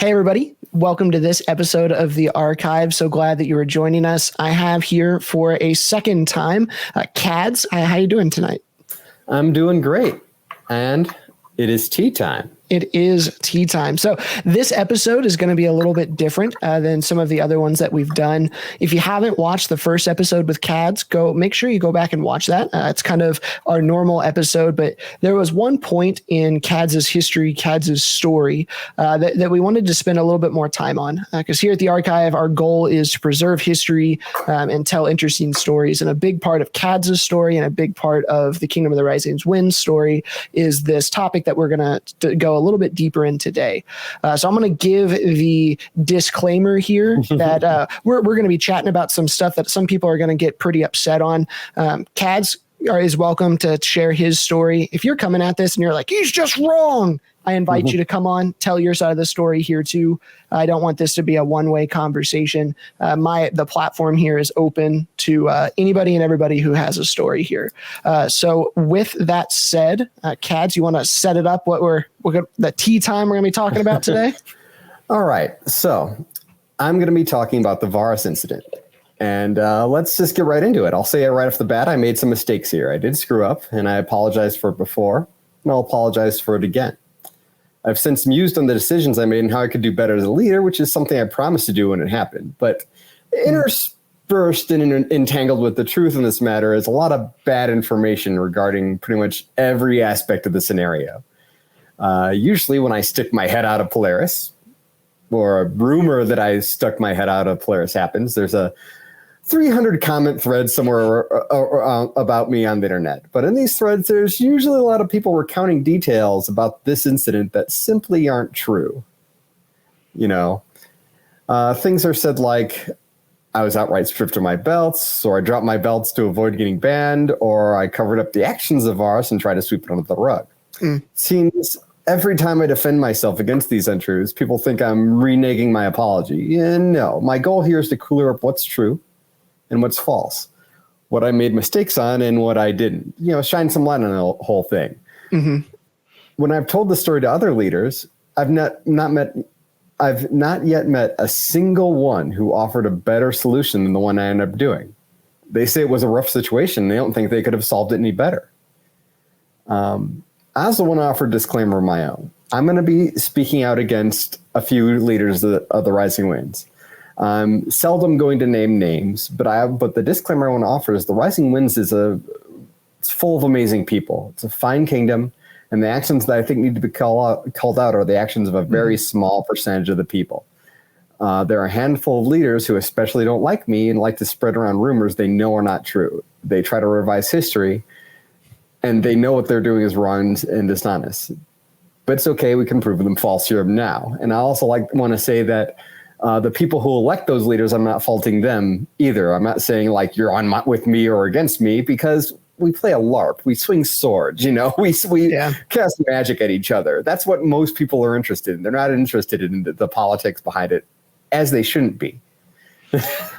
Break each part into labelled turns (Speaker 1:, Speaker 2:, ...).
Speaker 1: Hey, everybody. Welcome to this episode of The Archive. So glad that you are joining us. I have here for a second time, Kaads. How you doing tonight?
Speaker 2: I'm doing great. And it is tea time.
Speaker 1: It is tea time. So this episode is going to be a little bit different than some of the other ones that we've done. If you haven't watched the first episode with Kaads, make sure you go back and watch that. It's kind of our normal episode, but there was one point in Kaads' history, Kaads' story that we wanted to spend a little bit more time on. Because here at the Archive, our goal is to preserve history and tell interesting stories. And a big part of Kaads' story and a big part of the Kingdom of the Rising Winds story is this topic that we're going to go a little bit deeper in today. So I'm going to give the disclaimer here that we're going to be chatting about some stuff that some people are going to get pretty upset on. Kaads is welcome to share his story. If you're coming at this and you're like, he's just wrong, I invite you to come on, tell your side of the story here too. I don't want this to be a one-way conversation. The platform here is open to anybody and everybody who has a story here. So with that said, Kaads, you want to set it up? The tea time we're going to be talking about today?
Speaker 2: All right. So I'm going to be talking about the Varus incident. And let's just get right into it. I'll say it right off the bat. I made some mistakes here. I did screw up, and I apologized for it before, and I'll apologize for it again. I've since mused on the decisions I made and how I could do better as a leader, which is something I promised to do when it happened. But interspersed and entangled with the truth in this matter is a lot of bad information regarding pretty much every aspect of the scenario. Usually when I stick my head out of Polaris, or a rumor that I stuck my head out of Polaris happens, there's a 300 comment thread somewhere about me on the internet. But in these threads, there's usually a lot of people recounting details about this incident that simply aren't true. You know, things are said like, I was outright stripped of my belts, or I dropped my belts to avoid getting banned, or I covered up the actions of Varus and tried to sweep it under the rug. Seems every time I defend myself against these untruths, people think I'm reneging my apology. And no, my goal here is to clear up what's true and what's false, what I made mistakes on and what I didn't, shine some light on the whole thing. Mm-hmm. When I've told the story to other leaders, I've not yet met a single one who offered a better solution than the one I ended up doing. They say it was a rough situation. They don't think they could have solved it any better. I also want to offer a disclaimer of my own. I'm going to be speaking out against a few leaders of the Rising Winds. I'm seldom going to name names, but the disclaimer I want to offer is the Rising Winds it's full of amazing people. It's a fine kingdom, and the actions that I think need to be called out are the actions of a very small percentage of the people. There are a handful of leaders who especially don't like me and like to spread around rumors they know are not true. They try to revise history, and they know what they're doing is wrong and dishonest. But it's okay, we can prove them false here now. And I also want to say that the people who elect those leaders, I'm not faulting them either. I'm not saying like you're with me or against me, because we play a LARP. We swing swords, we cast magic at each other. That's what most people are interested in. They're not interested in the politics behind it, as they shouldn't be.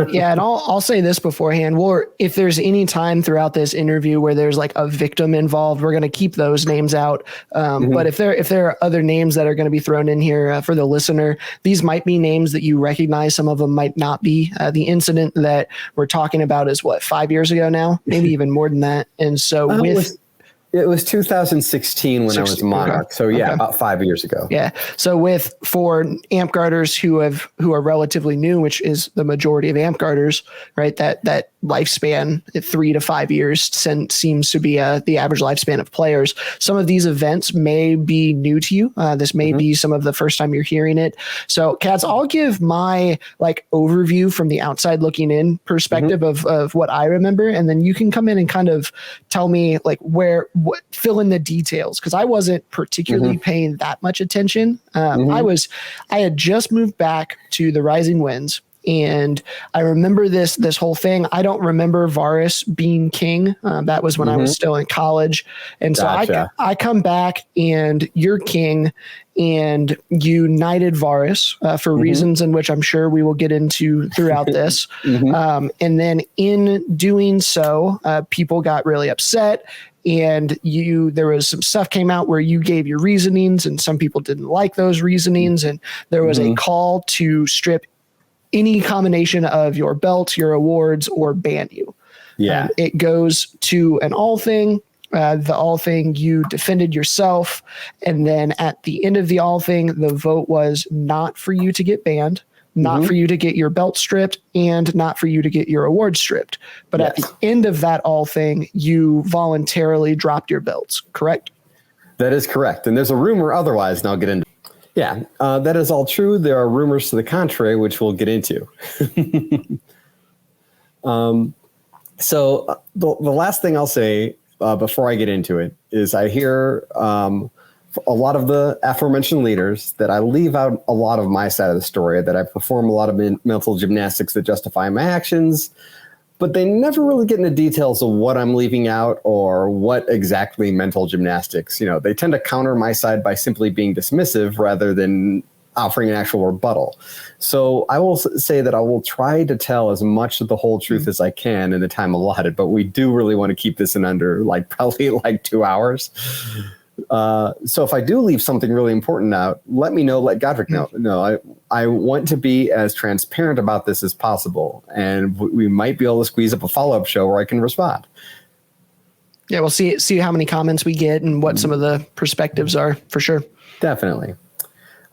Speaker 1: Yeah, and I'll say this beforehand. If there's any time throughout this interview where there's like a victim involved, we're going to keep those names out. But if there are other names that are going to be thrown in here for the listener, these might be names that you recognize. Some of them might not be. The incident that we're talking about is 5 years ago now, maybe even more than that. And so
Speaker 2: it was 2016 when I was Monarch. Okay. So about 5 years ago. Yeah.
Speaker 1: So for amp guarders who are relatively new, which is the majority of amp guarders, right? That lifespan, 3 to 5 years, seems to be the average lifespan of players. Some of these events may be new to you. This may be some of the first time you're hearing it. So Kaads, I'll give my overview from the outside looking in perspective of what I remember. And then you can come in and kind of tell me fill in the details, because I wasn't particularly paying that much attention. I had just moved back to the Rising Winds, and I remember this whole thing. I don't remember Varus being king. That was when I was still in college. And so I come back and you're king, and you knighted Varus for reasons in which I'm sure we will get into throughout this. And then in doing so, people got really upset. and there was some stuff came out where you gave your reasonings, and some people didn't like those reasonings, and there was a call to strip any combination of your belts, your awards, or ban you.
Speaker 2: Yeah.
Speaker 1: It goes to an all thing. The all thing, you defended yourself. And then at the end of the all thing, the vote was not for you to get banned, not for you to get your belt stripped, and not for you to get your award stripped. But at the end of that all thing, you voluntarily dropped your belts, correct? That
Speaker 2: is correct. And there's a rumor otherwise, and I'll get into. Yeah, that is all true. There are rumors to the contrary, which we'll get into. So the last thing I'll say before I get into it is I hear a lot of the aforementioned leaders that I leave out a lot of my side of the story, that I perform a lot of mental gymnastics that justify my actions, but they never really get into details of what I'm leaving out or what exactly mental gymnastics. They tend to counter my side by simply being dismissive rather than offering an actual rebuttal. So I will say that I will try to tell as much of the whole truth as I can in the time allotted, but we do really want to keep this in under probably 2 hours. So if I do leave something really important out, let me know, let Godric know. No, I want to be as transparent about this as possible. And we might be able to squeeze up a follow-up show where I can respond.
Speaker 1: Yeah, we'll see how many comments we get and what some of the perspectives are, for sure.
Speaker 2: Definitely.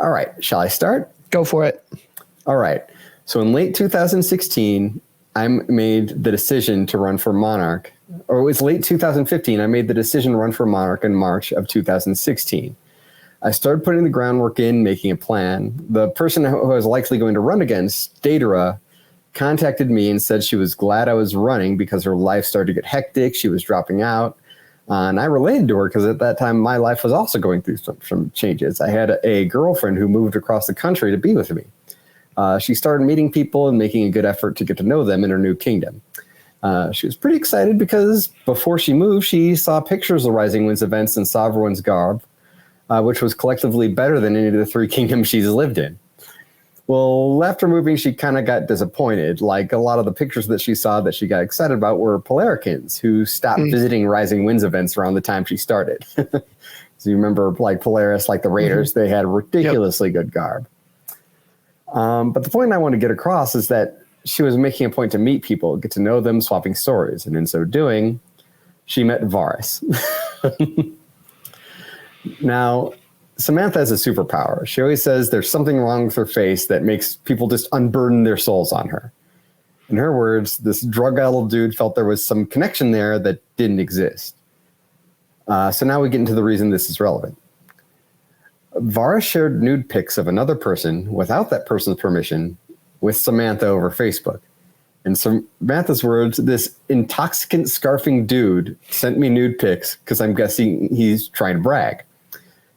Speaker 2: All right. Shall I start?
Speaker 1: Go for it.
Speaker 2: All right. So in late 2016, I made the decision to run for Monarch. Or it was late 2015, I made the decision to run for Monarch in March of 2016. I started putting the groundwork in, making a plan. The person who I was likely going to run against, Datara, contacted me and said she was glad I was running because her life started to get hectic. She was dropping out. And I related to her because at that time, my life was also going through some changes. I had a girlfriend who moved across the country to be with me. She started meeting people and making a good effort to get to know them in her new kingdom. She was pretty excited because before she moved, she saw pictures of Rising Winds events and saw everyone's garb, which was collectively better than any of the 3 kingdoms she's lived in. Well, after moving, she kind of got disappointed. Like a lot of the pictures that she saw that she got excited about were Polaricans who stopped visiting Rising Winds events around the time she started. So you remember Polaris, the Raiders, they had ridiculously good garb. But the point I want to get across is that she was making a point to meet people, get to know them, swapping stories. And in so doing, she met Varys. Now, Samantha has a superpower. She always says there's something wrong with her face that makes people just unburden their souls on her. In her words, this drug-addled dude felt there was some connection there that didn't exist. So now we get into the reason this is relevant. Varys shared nude pics of another person without that person's permission with Samantha over Facebook. In Samantha's words, this intoxicant scarfing dude sent me nude pics because I'm guessing he's trying to brag.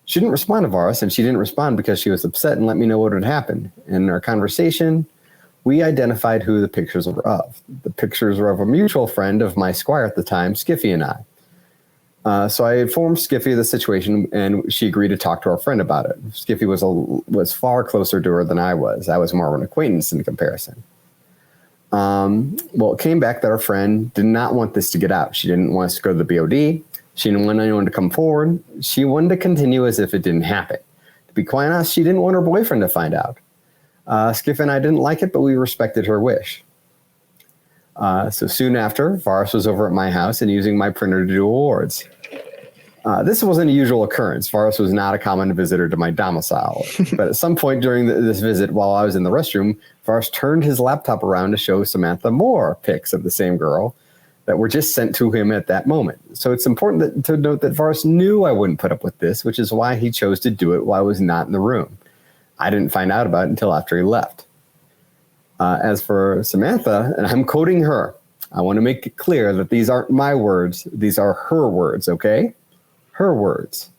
Speaker 2: She didn't respond to Varys, and she didn't respond because she was upset and let me know what had happened. In our conversation, we identified who the pictures were of. The pictures were of a mutual friend of my squire at the time, Skiffy, and I. So I informed Skiffy of the situation, and she agreed to talk to our friend about it. Skiffy was far closer to her than I was. I was more of an acquaintance in comparison. Well, it came back that our friend did not want this to get out. She didn't want us to go to the BOD. She didn't want anyone to come forward. She wanted to continue as if it didn't happen. To be quite honest, she didn't want her boyfriend to find out. Skiff and I didn't like it, but we respected her wish. So soon after, Varys was over at my house and using my printer to do awards. This wasn't a usual occurrence. Varys was not a common visitor to my domicile. But at some point during this visit, while I was in the restroom, Varys turned his laptop around to show Samantha more pics of the same girl that were just sent to him at that moment. So it's important to note that Varys knew I wouldn't put up with this, which is why he chose to do it while I was not in the room. I didn't find out about it until after he left. As for Samantha, and I'm quoting her, I want to make it clear that these aren't my words. These are her words, okay? Her words.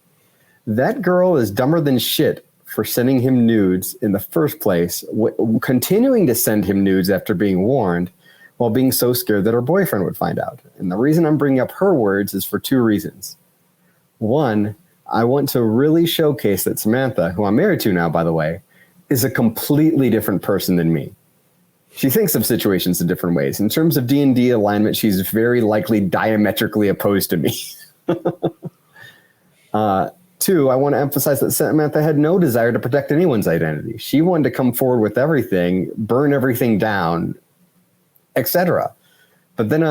Speaker 2: That girl is dumber than shit for sending him nudes in the first place, continuing to send him nudes after being warned, while being so scared that her boyfriend would find out. And the reason I'm bringing up her words is for 2 reasons. One, I want to really showcase that Samantha, who I'm married to now, by the way, is a completely different person than me. She thinks of situations in different ways. In terms of D&D alignment, she's very likely diametrically opposed to me. Two, I want to emphasize that Samantha had no desire to protect anyone's identity. She wanted to come forward with everything, burn everything down, etc. But then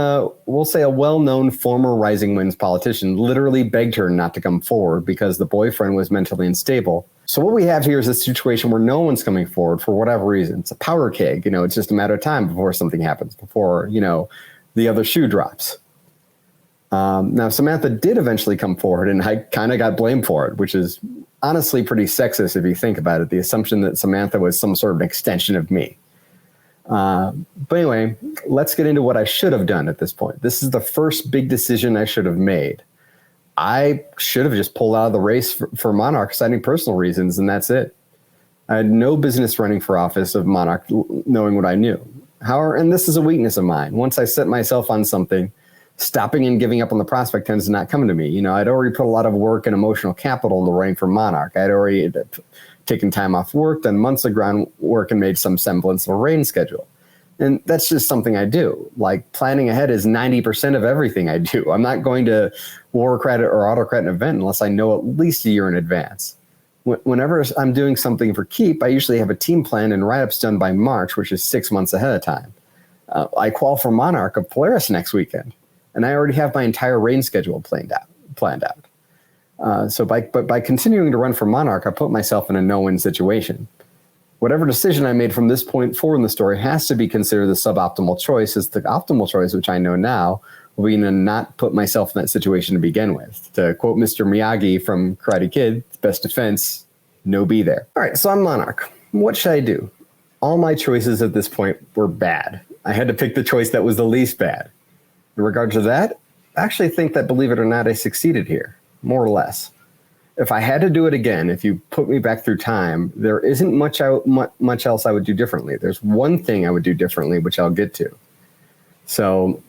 Speaker 2: we'll say a well-known former Rising Winds politician literally begged her not to come forward because the boyfriend was mentally unstable. So what we have here is a situation where no one's coming forward for whatever reason. It's a powder keg. It's just a matter of time before something happens, before, the other shoe drops. Now, Samantha did eventually come forward, and I kind of got blamed for it, which is honestly pretty sexist if you think about it. The assumption that Samantha was some sort of an extension of me. But anyway, let's get into what I should have done at this point. This is the first big decision I should have made. I should have just pulled out of the race for Monarch, citing personal reasons, and that's it. I had no business running for office of Monarch, knowing what I knew. However, and this is a weakness of mine, once I set myself on something, stopping and giving up on the prospect tends to not come to me. I'd already put a lot of work and emotional capital into running for Monarch. I'd already taken time off work, done months of groundwork, and made some semblance of a rain schedule. And that's just something I do. Like, planning ahead is 90% of everything I do. I'm not going to war credit or auto credit an event unless I know at least a year in advance. Whenever I'm doing something for keep, I usually have a team plan and write-ups done by March, which is 6 months ahead of time. I qual for Monarch of Polaris next weekend, and I already have my entire rain schedule planned out. So by continuing to run for Monarch, I put myself in a no-win situation. Whatever decision I made from this point forward in the story has to be considered the suboptimal choice, as the optimal choice, which I know now, will be to not put myself in that situation to begin with. To quote Mr. Miyagi from Karate Kid, best defense, no be there. All right, so I'm Monarch. What should I do? All my choices at this point were bad. I had to pick the choice that was the least bad. In regard to that, I actually think that, believe it or not, I succeeded here, more or less. If I had to do it again, if you put me back through time, there isn't much else I would do differently. There's one thing I would do differently, which I'll get to. So,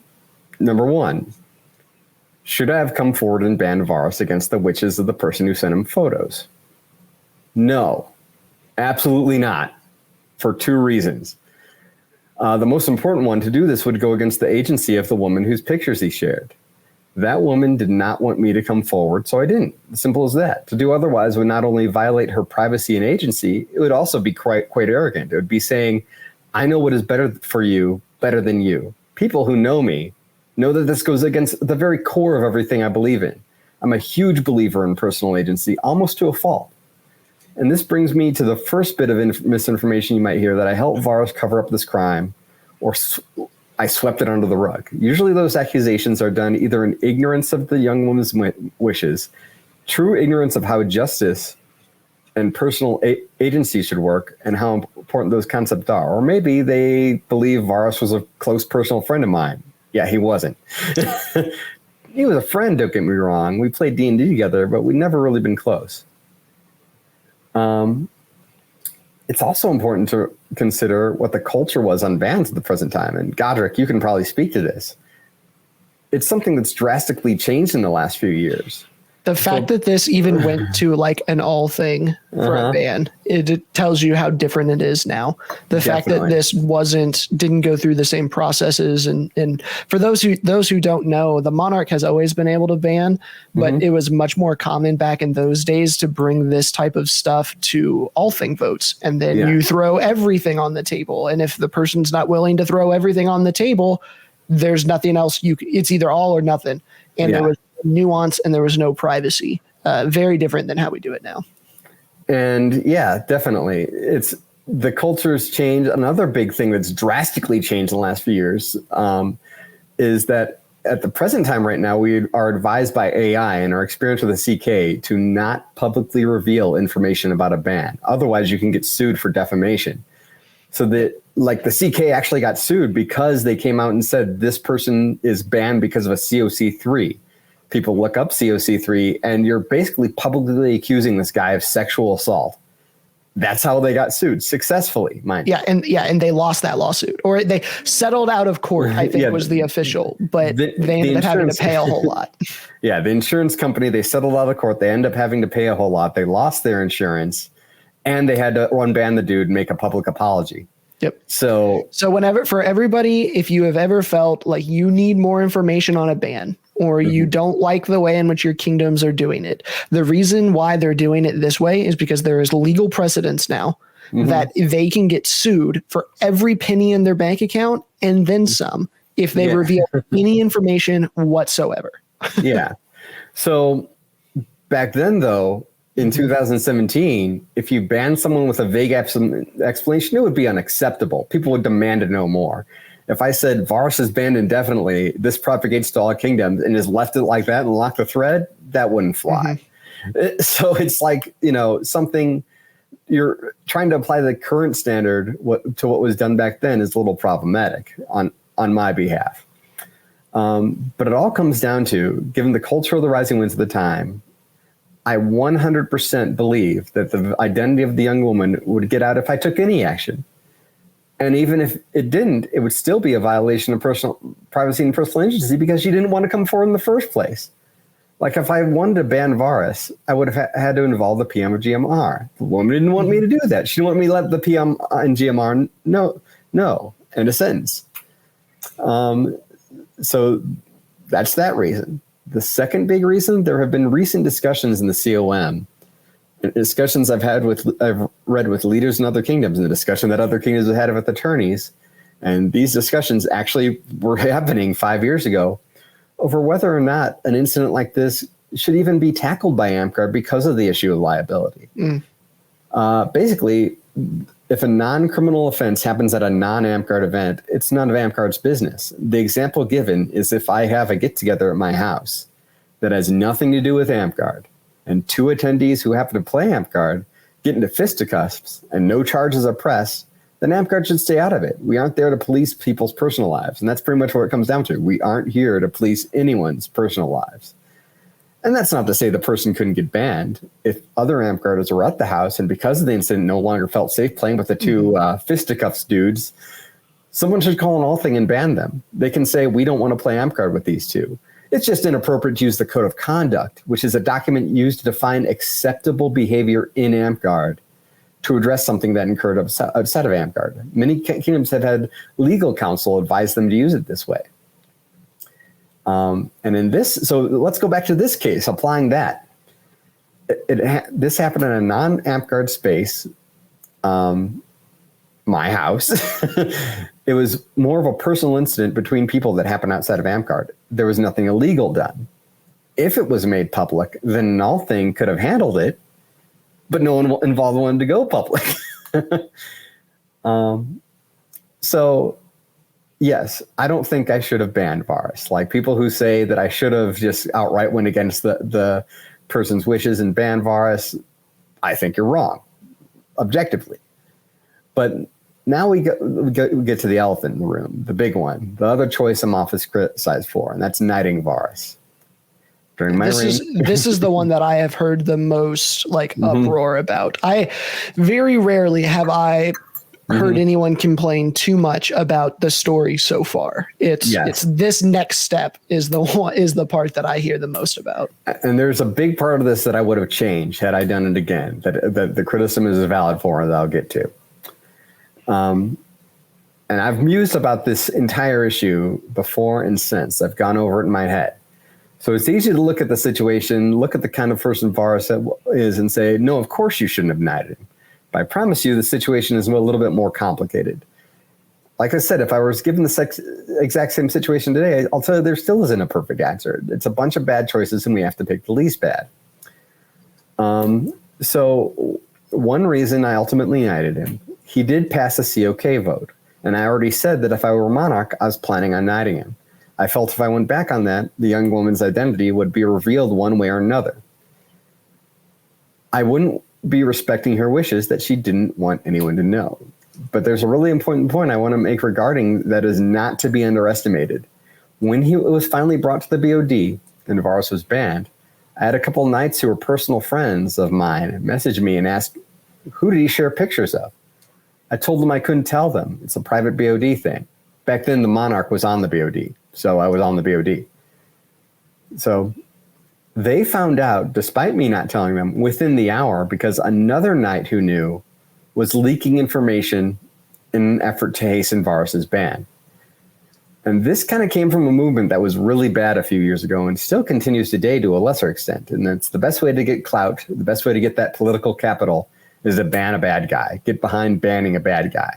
Speaker 2: number one, should I have come forward and banned Varus against the wishes of the person who sent him photos? No, absolutely not, for two reasons. The most important one, to do this would go against the agency of the woman whose pictures he shared. That woman did not want me to come forward, so I didn't. Simple as that. To do otherwise would not only violate her privacy and agency, it would also be quite arrogant. It would be saying, I know what is better for you, better than you. People who know me know that this goes against the very core of everything I believe in. I'm a huge believer in personal agency, almost to a fault. And this brings me to the first bit of misinformation you might hear, that I helped Varus cover up this crime, or I swept it under the rug. Usually those accusations are done either in ignorance of the young woman's wishes, true ignorance of how justice and personal agency should work and how important those concepts are. Or maybe they believe Varus was a close personal friend of mine. Yeah, he wasn't. He was a friend, don't get me wrong. We played D&D together, but we'd never really been close. It's also important to consider what the culture was on bans at the present time. And Godric, you can probably speak to this. It's something that's drastically changed in the last few years.
Speaker 1: The fact that this even went to like an all thing for a ban, it tells you how different it is now. The fact that this didn't go through the same processes, and for those who don't know, the Monarch has always been able to ban, but it was much more common back in those days to bring this type of stuff to all thing votes, and then you throw everything on the table. And if the person's not willing to throw everything on the table, there's nothing else it's either all or nothing. And there was nuance and there was no privacy. Very different than how we do it now. And
Speaker 2: yeah, definitely. It's the culture's changed. Another big thing that's drastically changed in the last few years is that at the present time right now, we are advised by AI and our experience with the CK to not publicly reveal information about a ban. Otherwise, you can get sued for defamation. So that, like, the CK actually got sued because they came out and said this person is banned because of a COC3. People look up COC3 and you're basically publicly accusing this guy of sexual assault. That's how they got sued successfully, mind you.
Speaker 1: And they lost that lawsuit, or they settled out of court, I think was the official, but they ended up having to pay a whole lot.
Speaker 2: Yeah, the insurance company, they settled out of court. They end up having to pay a whole lot. They lost their insurance and they had to unban the dude and make a public apology.
Speaker 1: Yep.
Speaker 2: So
Speaker 1: whenever, for everybody, if you have ever felt like you need more information on a ban, or you don't like the way in which your kingdoms are doing it. The reason why they're doing it this way is because there is legal precedence now that they can get sued for every penny in their bank account and then some if they reveal any information whatsoever.
Speaker 2: Yeah. So back then, though, in 2017, if you banned someone with a vague explanation, it would be unacceptable. People would demand to know more. If I said Varus is banned indefinitely, this propagates to all kingdoms, and just left it like that and locked the thread, that wouldn't fly. So it's like, something you're trying to apply the current standard to what was done back then is a little problematic on my behalf. But it all comes down to, given the culture of the Rising Winds at the time, I 100% believe that the identity of the young woman would get out if I took any action. And even if it didn't, it would still be a violation of personal privacy and personal agency because she didn't want to come forward in the first place. Like if I wanted to ban Varus, I would have had to involve the PM of GMR. The woman didn't want me to do that. She didn't want me to let the PM and GMR know, end of sentence. So that's that reason. The second big reason, there have been recent discussions in the COM, discussions I've read with leaders in other kingdoms, and the discussion that other kingdoms have had with attorneys. And these discussions actually were happening 5 years ago over whether or not an incident like this should even be tackled by AMCAR because of the issue of liability. Basically, if a non-criminal offense happens at a non-AMCAR event, it's none of AMCAR's business. The example given is if I have a get-together at my house that has nothing to do with AMCAR, and two attendees who happen to play AMCAR get into fisticuffs and no charges are pressed, then AMCAR should stay out of it. We aren't there to police people's personal lives, and that's pretty much what it comes down to. We aren't here to police anyone's personal lives. And that's not to say the person couldn't get banned. If other AMCARers were at the house and because of the incident no longer felt safe playing with the two fisticuffs dudes, someone should call an all thing and ban them. They can say, we don't want to play AMCAR with these two. It's just inappropriate to use the Code of Conduct, which is a document used to define acceptable behavior in AMCAR to address something that occurred outside of AMCAR. Many kingdoms have had legal counsel advise them to use it this way. And in this, so let's go back to this case, applying that. This happened in a non-AMCAR space, my house. It was more of a personal incident between people that happened outside of AMCAR. There was nothing illegal done. If it was made public, then all thing could have handled it, but no one involved wanted to go public. So yes, I don't think I should have banned Varus. Like people who say that I should have just outright went against the person's wishes and banned Varus, I think you're wrong, objectively. But now we get to the elephant in the room, the big one, the other choice I'm often criticized for, and that's knighting Varus. During my reign,
Speaker 1: this is the one that I have heard the most uproar about. I very rarely have I heard anyone complain too much about the story so far. It's this next step is the part that I hear the most about.
Speaker 2: And there's a big part of this that I would have changed had I done it again, that the criticism is valid for, that I'll get to. And I've mused about this entire issue before and since. I've gone over it in my head. So it's easy to look at the situation, look at the kind of person Varus is, and say, no, of course you shouldn't have knighted him. But I promise you the situation is a little bit more complicated. Like I said, if I was given the exact same situation today, I'll tell you there still isn't a perfect answer. It's a bunch of bad choices, and we have to pick the least bad. So one reason I ultimately knighted him, he did pass a COK vote. And I already said that if I were monarch, I was planning on knighting him. I felt if I went back on that, the young woman's identity would be revealed one way or another. I wouldn't be respecting her wishes that she didn't want anyone to know. But there's a really important point I want to make regarding that is not to be underestimated. When he was finally brought to the BOD and Varus was banned, I had a couple knights who were personal friends of mine message me and ask, who did he share pictures of? I told them I couldn't tell them. It's a private BOD thing. Back then, the monarch was on the BOD, so I was on the BOD. So they found out, despite me not telling them, within the hour, because another knight who knew was leaking information in an effort to hasten Varus's ban. And this kind of came from a movement that was really bad a few years ago and still continues today to a lesser extent. And that's the best way to get clout, the best way to get that political capital is to ban a bad guy, get behind banning a bad guy.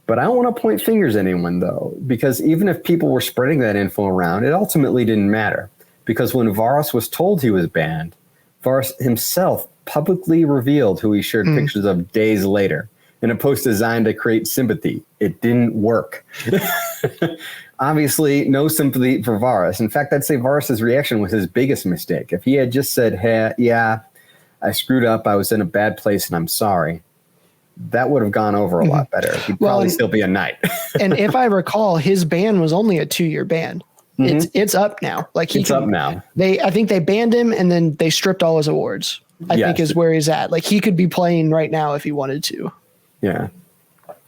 Speaker 2: But I don't want to point fingers at anyone, though, because even if people were spreading that info around, it ultimately didn't matter. Because when Varus was told he was banned, Varus himself publicly revealed who he shared pictures of days later in a post designed to create sympathy. It didn't work. Obviously, no sympathy for Varus. In fact, I'd say Varus's reaction was his biggest mistake. If he had just said, hey, yeah, I screwed up, I was in a bad place, and I'm sorry, that would have gone over a lot better. He'd probably still be a knight.
Speaker 1: And if I recall, his ban was only a 2-year ban. It's up now. Like
Speaker 2: it's up now.
Speaker 1: I think they banned him and then they stripped all his awards. I think is where he's at. Like he could be playing right now if he wanted to.
Speaker 2: Yeah,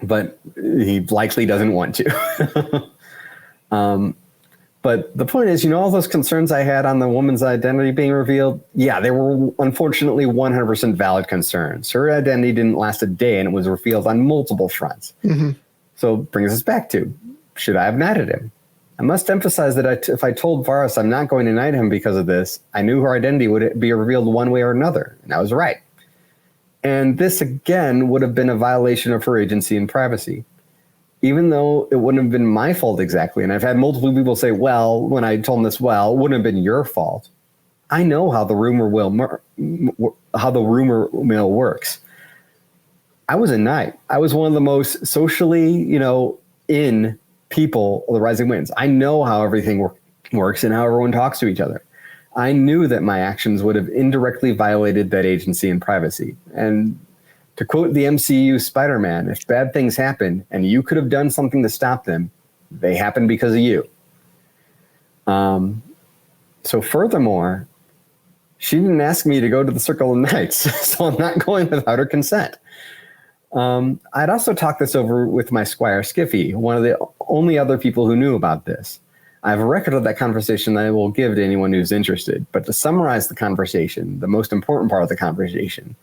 Speaker 2: but he likely doesn't want to. But the point is, all those concerns I had on the woman's identity being revealed, yeah, they were unfortunately 100% valid concerns. Her identity didn't last a day and it was revealed on multiple fronts. So it brings us back to, should I have knighted him? I must emphasize that if I told Varus I'm not going to knight him because of this, I knew her identity would be revealed one way or another, and I was right. And this, again, would have been a violation of her agency and privacy. Even though it wouldn't have been my fault exactly, and I've had multiple people say, well, when I told them this, well, it wouldn't have been your fault. I know how the rumor mill works. I was a knight. I was one of the most socially, in people of the Rising Winds. I know how everything works and how everyone talks to each other. I knew that my actions would have indirectly violated that agency and privacy. And to quote the MCU Spider-Man, if bad things happen and you could have done something to stop them, they happen because of you. So furthermore, she didn't ask me to go to the Circle of Knights, so I'm not going without her consent. I'd also talked this over with my squire Skiffy, one of the only other people who knew about this. I have a record of that conversation that I will give to anyone who's interested. But to summarize the conversation, the most important part of the conversation,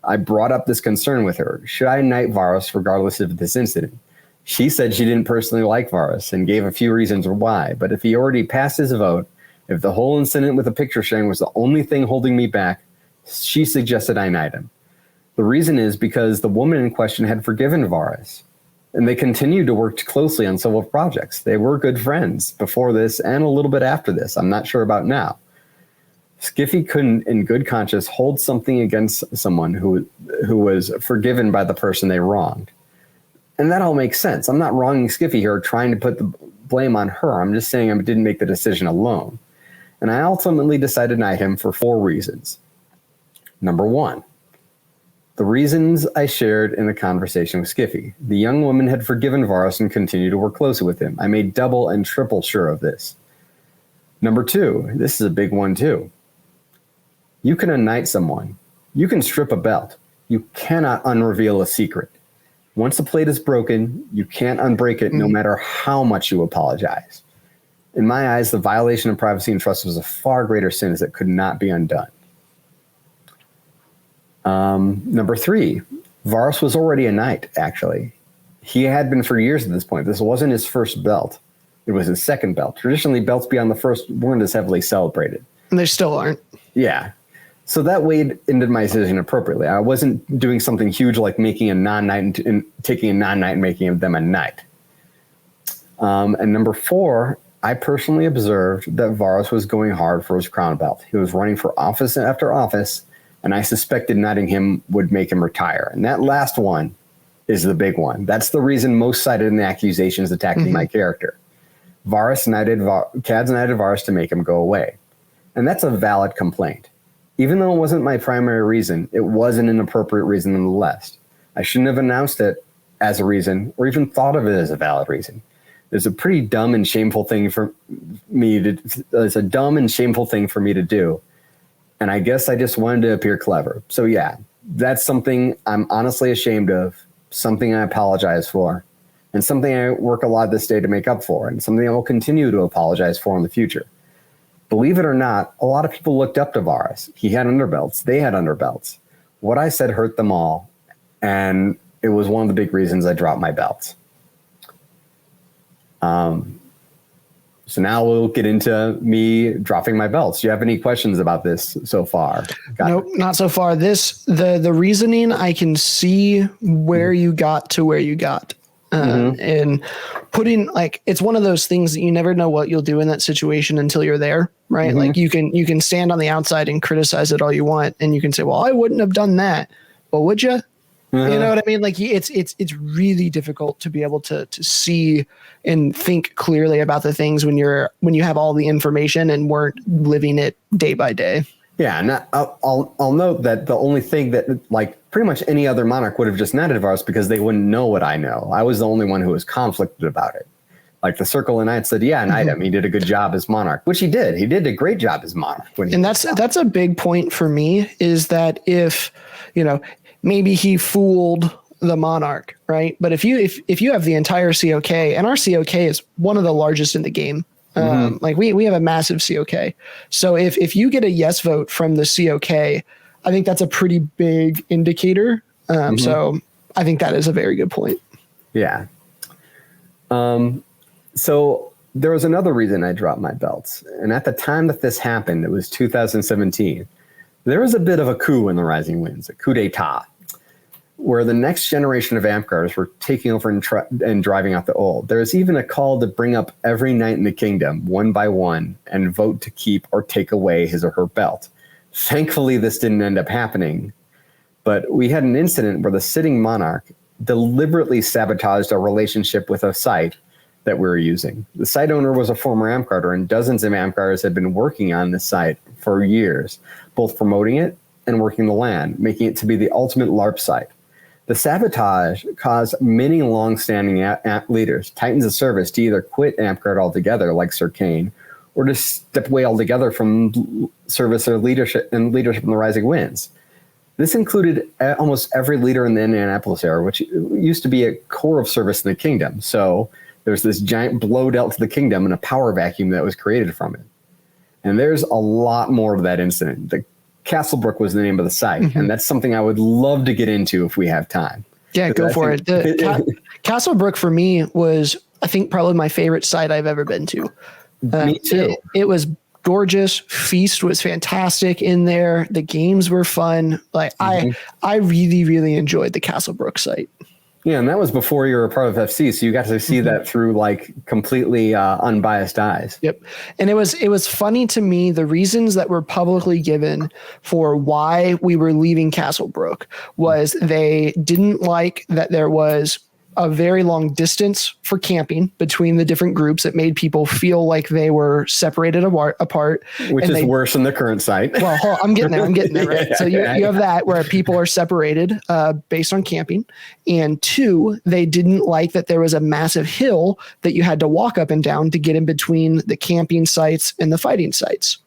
Speaker 2: I brought up this concern with her. Should I knight Varus regardless of this incident? She said she didn't personally like Varus and gave a few reasons why. But if he already passed his vote, if the whole incident with the picture sharing was the only thing holding me back, she suggested I knight him. The reason is because the woman in question had forgiven Varus, and they continued to work closely on several projects. They were good friends before this and a little bit after this. I'm not sure about now. Skiffy couldn't, in good conscience, hold something against someone who was forgiven by the person they wronged. And that all makes sense. I'm not wronging Skiffy here or trying to put the blame on her. I'm just saying I didn't make the decision alone. And I ultimately decided to knight him for 4 reasons. Number 1, the reasons I shared in the conversation with Skiffy. The young woman had forgiven Varus and continued to work closely with him. I made double and triple sure of this. Number 2, this is a big one too. You can unnight someone. You can strip a belt. You cannot unreveal a secret. Once a plate is broken, you can't unbreak it no matter how much you apologize. In my eyes, the violation of privacy and trust was a far greater sin as it could not be undone. Number 3, Varus was already a knight, actually. He had been for years at this point. This wasn't his first belt. It was his second belt. Traditionally, belts beyond the first weren't as heavily celebrated.
Speaker 1: And they still aren't.
Speaker 2: Yeah. So that weighed into my decision appropriately. I wasn't doing something huge like making a non-knight and taking a non-knight and making them a knight. And number 4, I personally observed that Varus was going hard for his crown belt. He was running for office after office, and I suspected knighting him would make him retire. And that last one is the big one. That's the reason most cited in the accusations attacking my character. Kaads knighted Varus to make him go away. And that's a valid complaint. Even though it wasn't my primary reason, it was an inappropriate reason nonetheless. I shouldn't have announced it as a reason or even thought of it as a valid reason. It's a pretty dumb and shameful thing for me to do. And I guess I just wanted to appear clever. So yeah, that's something I'm honestly ashamed of, something I apologize for, and something I work a lot this day to make up for, and something I will continue to apologize for in the future. Believe it or not, a lot of people looked up to Varus. He had underbelts. They had underbelts. What I said hurt them all, and it was one of the big reasons I dropped my belts. So now we'll get into me dropping my belts. Do you have any questions about this so far?
Speaker 1: Nope, not so far. The reasoning, I can see where you got to where you got. And putting, like, it's one of those things that you never know what you'll do in that situation until you're there, right? Like you can stand on the outside and criticize it all you want, and you can say, well, I wouldn't have done that, but would you? You know what I mean? Like it's really difficult to be able to see and think clearly about the things when you have all the information and weren't living it day by day.
Speaker 2: Yeah, and I'll note that the only thing that, like, pretty much any other monarch would have just netted Varus because they wouldn't know what I know. I was the only one who was conflicted about it. Like the Circle of Knights said, yeah, knight him. He did a good job as monarch, which he did. He did a great job as monarch.
Speaker 1: And that's a big point for me, is that if, maybe he fooled the monarch, right? But if you have the entire COK, and our COK is one of the largest in the game, like we have a massive COK. So if you get a yes vote from the COK, I think that's a pretty big indicator. So I think that is a very good point.
Speaker 2: Yeah. So there was another reason I dropped my belts. And at the time that this happened, it was 2017. There was a bit of a coup in the Rising Winds, a coup d'etat, where the next generation of Amtgarders were taking over and driving out the old. There was even a call to bring up every knight in the kingdom, one by one, and vote to keep or take away his or her belt. Thankfully, this didn't end up happening, but we had an incident where the sitting monarch deliberately sabotaged our relationship with a site that we were using. The site owner was a former Amtgarder, and dozens of Amtgarders had been working on this site for years, both promoting it and working the land, making it to be the ultimate LARP site. The sabotage caused many long-standing leaders, Titans of Service, to either quit Amtgard altogether, like Sir Kane, or to step away altogether from service or leadership in the Rising Winds. This included almost every leader in the Indianapolis era, which used to be a core of service in the kingdom. So there's this giant blow dealt to the kingdom and a power vacuum that was created from it. And there's a lot more to that incident. The Castlebrook was the name of the site, and that's something I would love to get into if we have time.
Speaker 1: Yeah, go for it. Castlebrook for me was, I think, probably my favorite site I've ever been to.
Speaker 2: Me too.
Speaker 1: It was gorgeous. Feast was fantastic in there. The games were fun. Like I really, really enjoyed the Castlebrook site.
Speaker 2: Yeah, and that was before you were a part of FC, so you got to see that through like completely unbiased eyes.
Speaker 1: Yep. And it was funny to me, the reasons that were publicly given for why we were leaving Castlebrook was they didn't like that there was a very long distance for camping between the different groups. That made people feel like they were separated apart.
Speaker 2: Which is worse than the current site.
Speaker 1: Well, I'm getting there, right? So you have that where people are separated based on camping. And two, they didn't like that there was a massive hill that you had to walk up and down to get in between the camping sites and the fighting sites.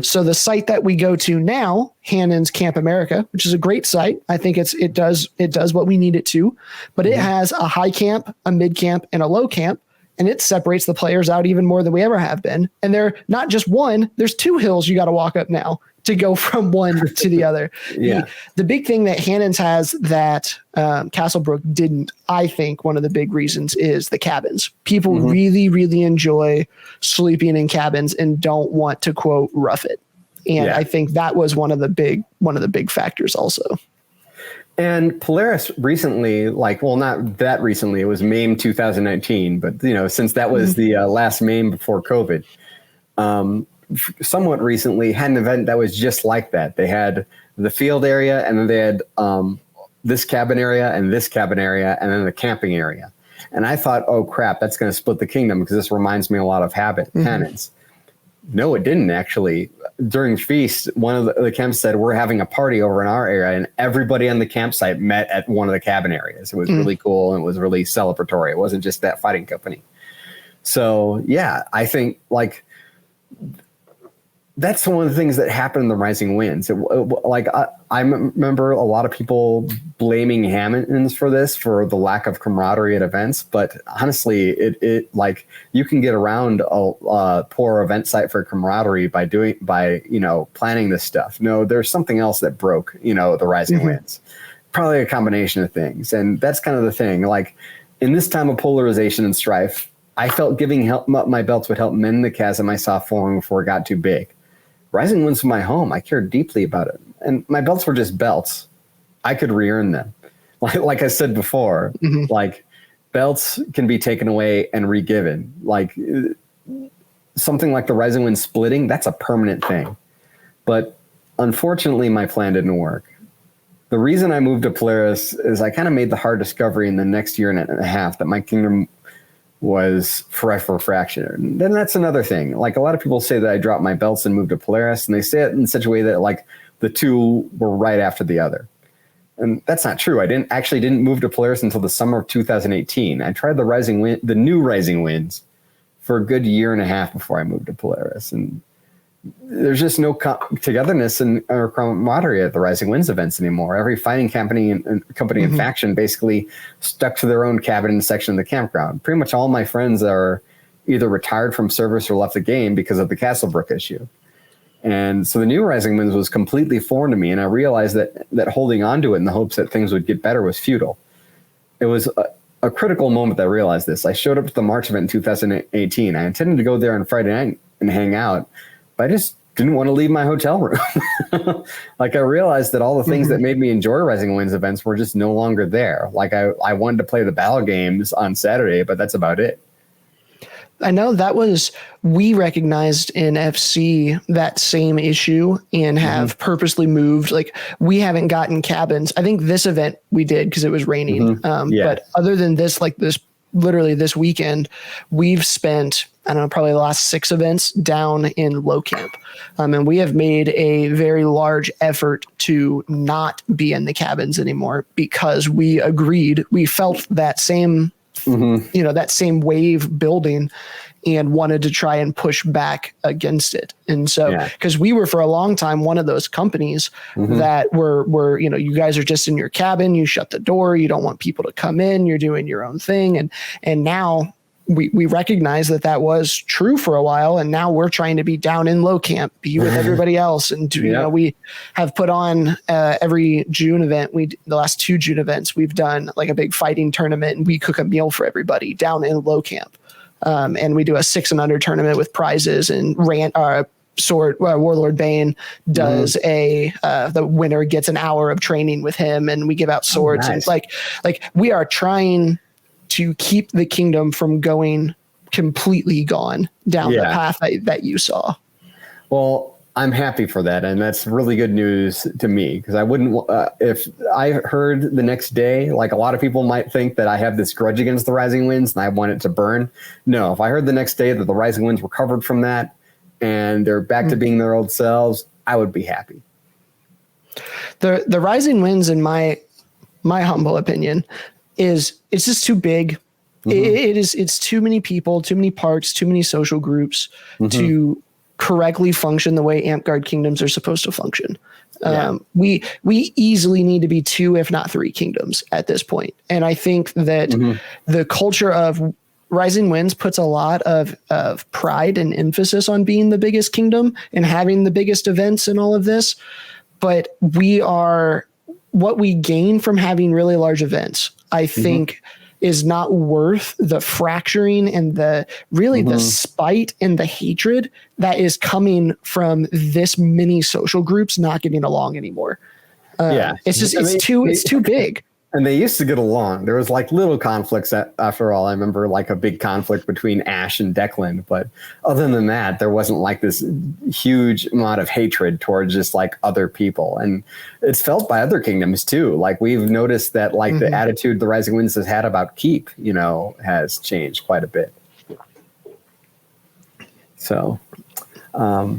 Speaker 1: So the site that we go to now, Hannon's Camp America, which is a great site. I think it does what we need it to, but it has a high camp, a mid camp, and a low camp, and it separates the players out even more than we ever have been. And they're not just one, there's two hills you got to walk up now to go from one to the other.
Speaker 2: Yeah.
Speaker 1: The big thing that Hannon's has that Castlebrook didn't, I think one of the big reasons is the cabins. People really, really enjoy sleeping in cabins and don't want to, quote, rough it. And I think that was one of the big factors also.
Speaker 2: And Polaris recently, not that recently, it was MAME 2019, but since that was the last MAME before COVID, somewhat recently had an event that was just like that. They had the field area, and then they had this cabin area and this cabin area, and then the camping area. And I thought, oh crap, that's going to split the kingdom because this reminds me a lot of Cannons. No, it didn't actually. During Feast, one of the camps said, we're having a party over in our area, and everybody on the campsite met at one of the cabin areas. It was really cool, and it was really celebratory. It wasn't just that fighting company. So yeah, I think that's one of the things that happened in the Rising Winds. I remember a lot of people blaming Hammonds for this, for the lack of camaraderie at events. But honestly, it you can get around a poor event site for camaraderie by planning this stuff. No, there's something else that broke, the Rising Winds. Probably a combination of things. And that's kind of the thing. Like in this time of polarization and strife, I felt giving up my belts would help mend the chasm I saw forming before it got too big. Rising Winds was my home. I cared deeply about it. And my belts were just belts. I could re-earn them. Like I said before, like belts can be taken away and re-given. Like something like the Rising Wind splitting, that's a permanent thing. But unfortunately, my plan didn't work. The reason I moved to Polaris is I kind of made the hard discovery in the next year and a half that my kingdom was forever fractured. And then that's another thing. Like a lot of people say that I dropped my belts and moved to Polaris, and they say it in such a way that like the two were right after the other. And that's not true. I didn't move to Polaris until the summer of 2018. I tried the new Rising Winds for a good year and a half before I moved to Polaris. And there's just no togetherness or camaraderie at the Rising Winds events anymore. Every fighting company and faction basically stuck to their own cabin and section of the campground. Pretty much all my friends are either retired from service or left the game because of the Castlebrook issue. And so the new Rising Winds was completely foreign to me, and I realized that holding on to it in the hopes that things would get better was futile. It was a critical moment that I realized this. I showed up to the March event in 2018. I intended to go there on Friday night and hang out, but I just didn't want to leave my hotel room. Like I realized that all the things that made me enjoy Rising Winds events were just no longer there. Like I wanted to play the battle games on Saturday, but that's about it.
Speaker 1: I know we recognized in FC that same issue and have purposely moved. Like we haven't gotten cabins. I think this event we did because it was raining. But other than this, like literally this weekend, we've spent, I don't know, probably the last 6 events down in low camp. And we have made a very large effort to not be in the cabins anymore because we agreed, we felt that same that same wave building and wanted to try and push back against it. And so, because we were for a long time one of those companies that were, you guys are just in your cabin, you shut the door, you don't want people to come in, you're doing your own thing. And now we recognize that was true for a while. And now we're trying to be down in low camp, be with everybody else. And we have put on every June event. The last 2 June events, we've done like a big fighting tournament, and we cook a meal for everybody down in low camp. And we do a 6 and under tournament with prizes, and Warlord Bane does the winner gets an hour of training with him, and we give out swords. And like we are trying to keep the kingdom from going completely gone down the path that you saw.
Speaker 2: Well, I'm happy for that. And that's really good news to me, because I wouldn't, if I heard the next day, like a lot of people might think that I have this grudge against the Rising Winds and I want it to burn. No, if I heard the next day that the Rising Winds recovered from that and they're back to being their old selves, I would be happy.
Speaker 1: The Rising Winds, in my humble opinion, it's just too big. It's too many people, too many parts, too many social groups to correctly function the way Amtgard kingdoms are supposed to function. We easily need to be 2, if not 3 kingdoms at this point. And I think that the culture of Rising Winds puts a lot of pride and emphasis on being the biggest kingdom and having the biggest events and all of this. But what we gain from having really large events, I think, is not worth the fracturing and the spite and the hatred that is coming from this many social groups not getting along anymore. It's too big.
Speaker 2: And they used to get along. There was like little conflicts after all. I remember like a big conflict between Ash and Declan. But other than that, there wasn't like this huge amount of hatred towards just like other people. And it's felt by other kingdoms too. Like we've noticed that like the attitude the Rising Winds has had about Keep, has changed quite a bit. So, so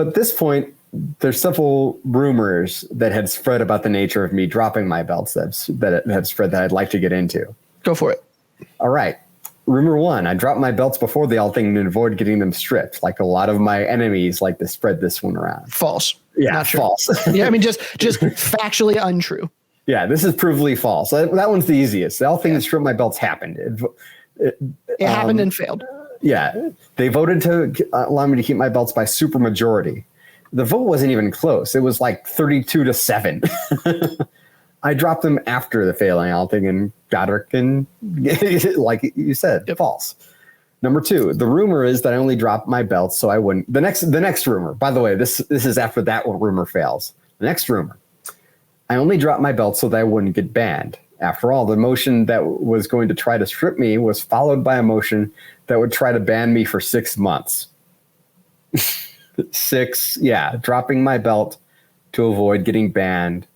Speaker 2: at this point, there's several rumors that had spread about the nature of me dropping my belts that had spread that I'd like to get into.
Speaker 1: Go for it.
Speaker 2: All right. Rumor 1, I dropped my belts before the all thing to avoid getting them stripped. Like a lot of my enemies like to spread this one around.
Speaker 1: False.
Speaker 2: Yeah,
Speaker 1: not true.
Speaker 2: False.
Speaker 1: Yeah, I mean, just factually untrue.
Speaker 2: Yeah, this is provably false. That one's the easiest. The all thing to strip my belts happened.
Speaker 1: It happened and failed.
Speaker 2: Yeah. They voted to allow me to keep my belts by supermajority. The vote wasn't even close. It was like 32-7. I dropped them after the failing outing, and Godric and like you said, false. Number 2, the rumor is that I only dropped my belts so I wouldn't. The next rumor, by the way, this is after that one rumor fails. The next rumor, I only dropped my belt so that I wouldn't get banned. After all, the motion that was going to try to strip me was followed by a motion that would try to ban me for 6 months. Dropping my belt to avoid getting banned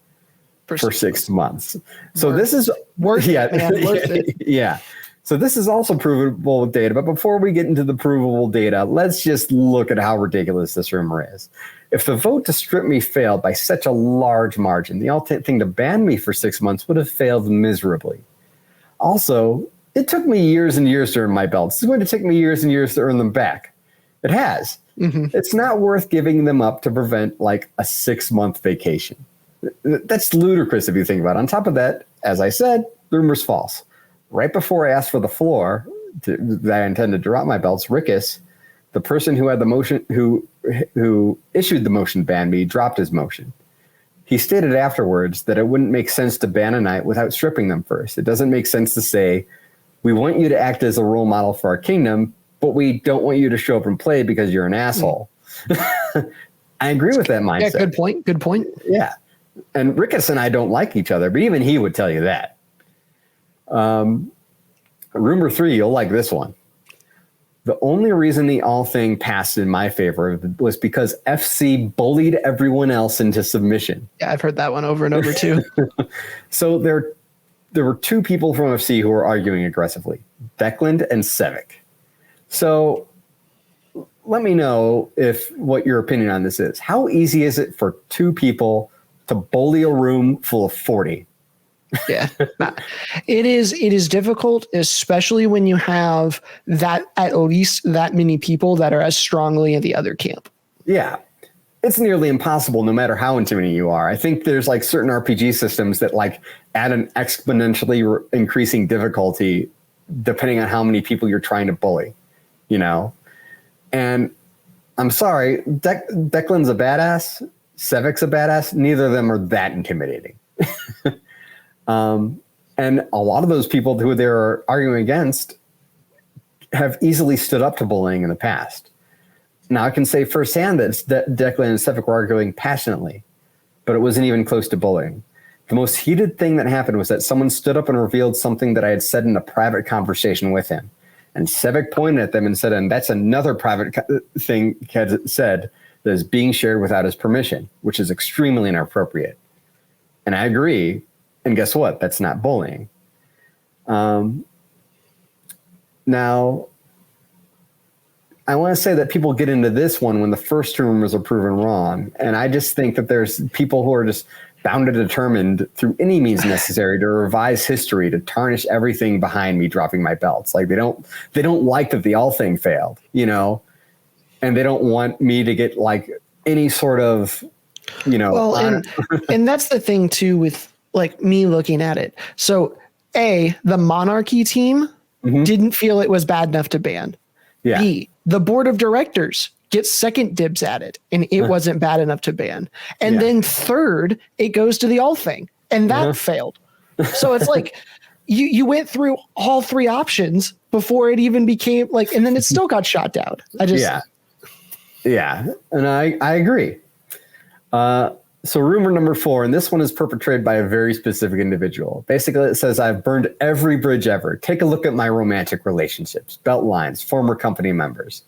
Speaker 2: for 6 months. So this is
Speaker 1: worth it.
Speaker 2: Yeah. So this is also provable data. But before we get into the provable data, let's just look at how ridiculous this rumor is. If the vote to strip me failed by such a large margin, the ultimate thing to ban me for 6 months would have failed miserably. Also, it took me years and years to earn my belts. It's going to take me years and years to earn them back. It has. Mm-hmm. It's not worth giving them up to prevent like a 6-month vacation. That's ludicrous if you think about it. On top of that, as I said, the rumor's false. Right before I asked for the floor that I intended to drop my belts, Rickus, the person who had the motion, who issued the motion to ban me, dropped his motion. He stated afterwards that it wouldn't make sense to ban a knight without stripping them first. It doesn't make sense to say, we want you to act as a role model for our kingdom, but we don't want you to show up and play because you're an asshole. I agree with that mindset.
Speaker 1: Yeah, good point.
Speaker 2: Yeah. And Rickus and I don't like each other, but even he would tell you that. Rumor 3, you'll like this one. The only reason the all thing passed in my favor was because FC bullied everyone else into submission.
Speaker 1: Yeah, I've heard that one over and over too.
Speaker 2: So there were 2 people from FC who were arguing aggressively, Declan and Sevic. So let me know what your opinion on this is. How easy is it for 2 people to bully a room full of 40?
Speaker 1: Yeah, it is difficult, especially when you have that at least that many people that are as strongly in the other camp.
Speaker 2: Yeah, it's nearly impossible no matter how intimidating you are. I think there's like certain RPG systems that like add an exponentially increasing difficulty depending on how many people you're trying to bully, you know? And I'm sorry, Declan's a badass, Sevic's a badass. Neither of them are that intimidating. And a lot of those people who they're arguing against have easily stood up to bullying in the past. Now, I can say firsthand that Declan and Sevic were arguing passionately, but it wasn't even close to bullying. The most heated thing that happened was that someone stood up and revealed something that I had said in a private conversation with him. And Sevic pointed at them and said, and that's another private thing Kaads said that is being shared without his permission, which is extremely inappropriate. And I agree. And guess what? That's not bullying. Now, I want to say that people get into this one when the first 2 rumors are proven wrong. And I just think that there's people who are just bound and determined through any means necessary to revise history, to tarnish everything behind me dropping my belts. Like they don't like that the all thing failed, you know, and they don't want me to get like any sort of, you know.
Speaker 1: Well, and that's the thing too with like me looking at it. So the monarchy team didn't feel it was bad enough to ban.
Speaker 2: Yeah.
Speaker 1: B, the board of directors gets second dibs at it and it wasn't bad enough to ban. And then third, it goes to the all thing and that failed. So it's like you went through all 3 options before it even became like, and then it still got shot down.
Speaker 2: Yeah. And I agree. So rumor number 4, and this one is perpetrated by a very specific individual. Basically, it says, I've burned every bridge ever. Take a look at my romantic relationships, belt lines, former company members.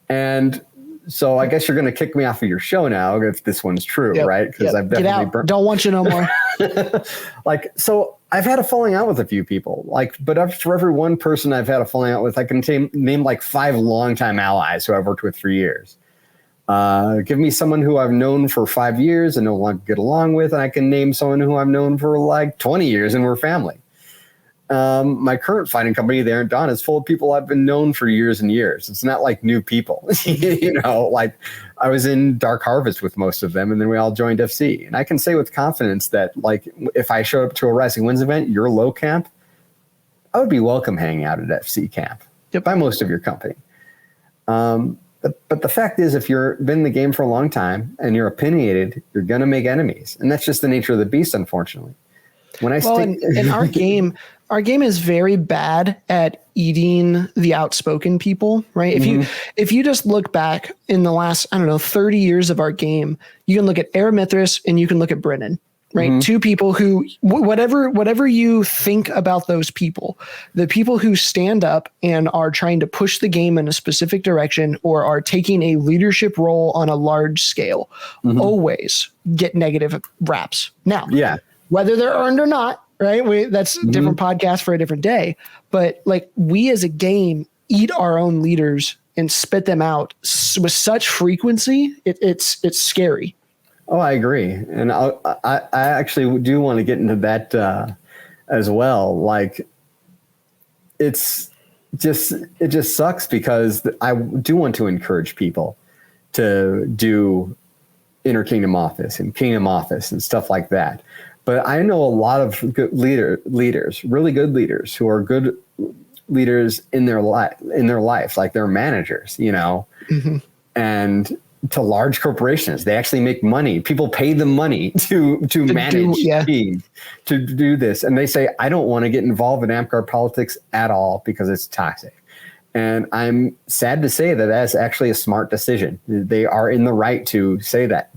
Speaker 2: And so I guess you're going to kick me off of your show now if this one's true, right? Because I've definitely
Speaker 1: burned. Don't want you no more.
Speaker 2: So I've had a falling out with a few people. But for every one person I've had a falling out with, I can name like 5 longtime allies who I've worked with for years. Give me someone who I've known for 5 years and no longer get along with, and I can name someone who I've known for like 20 years and we're family. My current fighting company there in Dawn is full of people I've been known for years and years. It's not like new people, you know, like I was in Dark Harvest with most of them and then we all joined FC. And I can say with confidence that like if I showed up to a Rising Winds event, your low camp, I would be welcome hanging out at FC camp by most of your company. But the fact is, if you've been in the game for a long time and you're opinionated, you're going to make enemies. And that's just the nature of the beast, unfortunately. When I
Speaker 1: Well, in our game is very bad at eating the outspoken people, right? If you just look back in the last, I don't know, 30 years of our game, you can look at Aramithras and you can look at Brennan, right? Two people who, whatever you think about those people, the people who stand up and are trying to push the game in a specific direction or are taking a leadership role on a large scale, always get negative raps. Now, whether they're earned or not, right? That's a different podcast for a different day. But like we as a game eat our own leaders and spit them out with such frequency, it's scary.
Speaker 2: Oh, I agree, and I actually do want to get into that as well. Like, it just sucks because I do want to encourage people to do Interkingdom Office and Kingdom Office and stuff like that. But I know a lot of good leaders, really good leaders who are good leaders in their life, like they're managers, you know, and to large corporations, they actually make money. People pay them money to manage teams, to do this, and they say, "I don't want to get involved in Amtgard politics at all because it's toxic." And I'm sad to say that that's actually a smart decision. They are in the right to say that.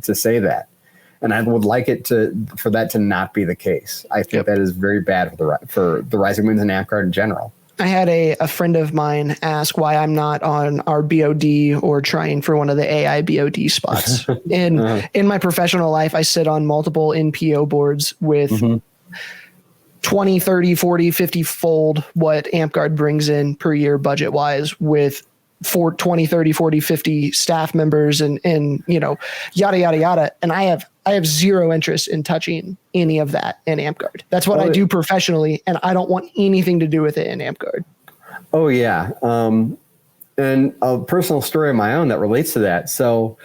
Speaker 2: And I would like for that to not be the case. I think that is very bad for the Rising Winds and Amtgard in general.
Speaker 1: I had a friend of mine ask why I'm not on our BOD or trying for one of the AI BOD spots. In my professional life, I sit on multiple NPO boards with 20, 30, 40, 50 fold what Amtgard brings in per year budget wise with 20, 30, 40, 50 staff members and you know, yada, yada, yada. And I have zero interest in touching any of that in Amtgard. That's what I do professionally, and I don't want anything to do with it in Amtgard.
Speaker 2: Oh, yeah. And a personal story of my own that relates to that. So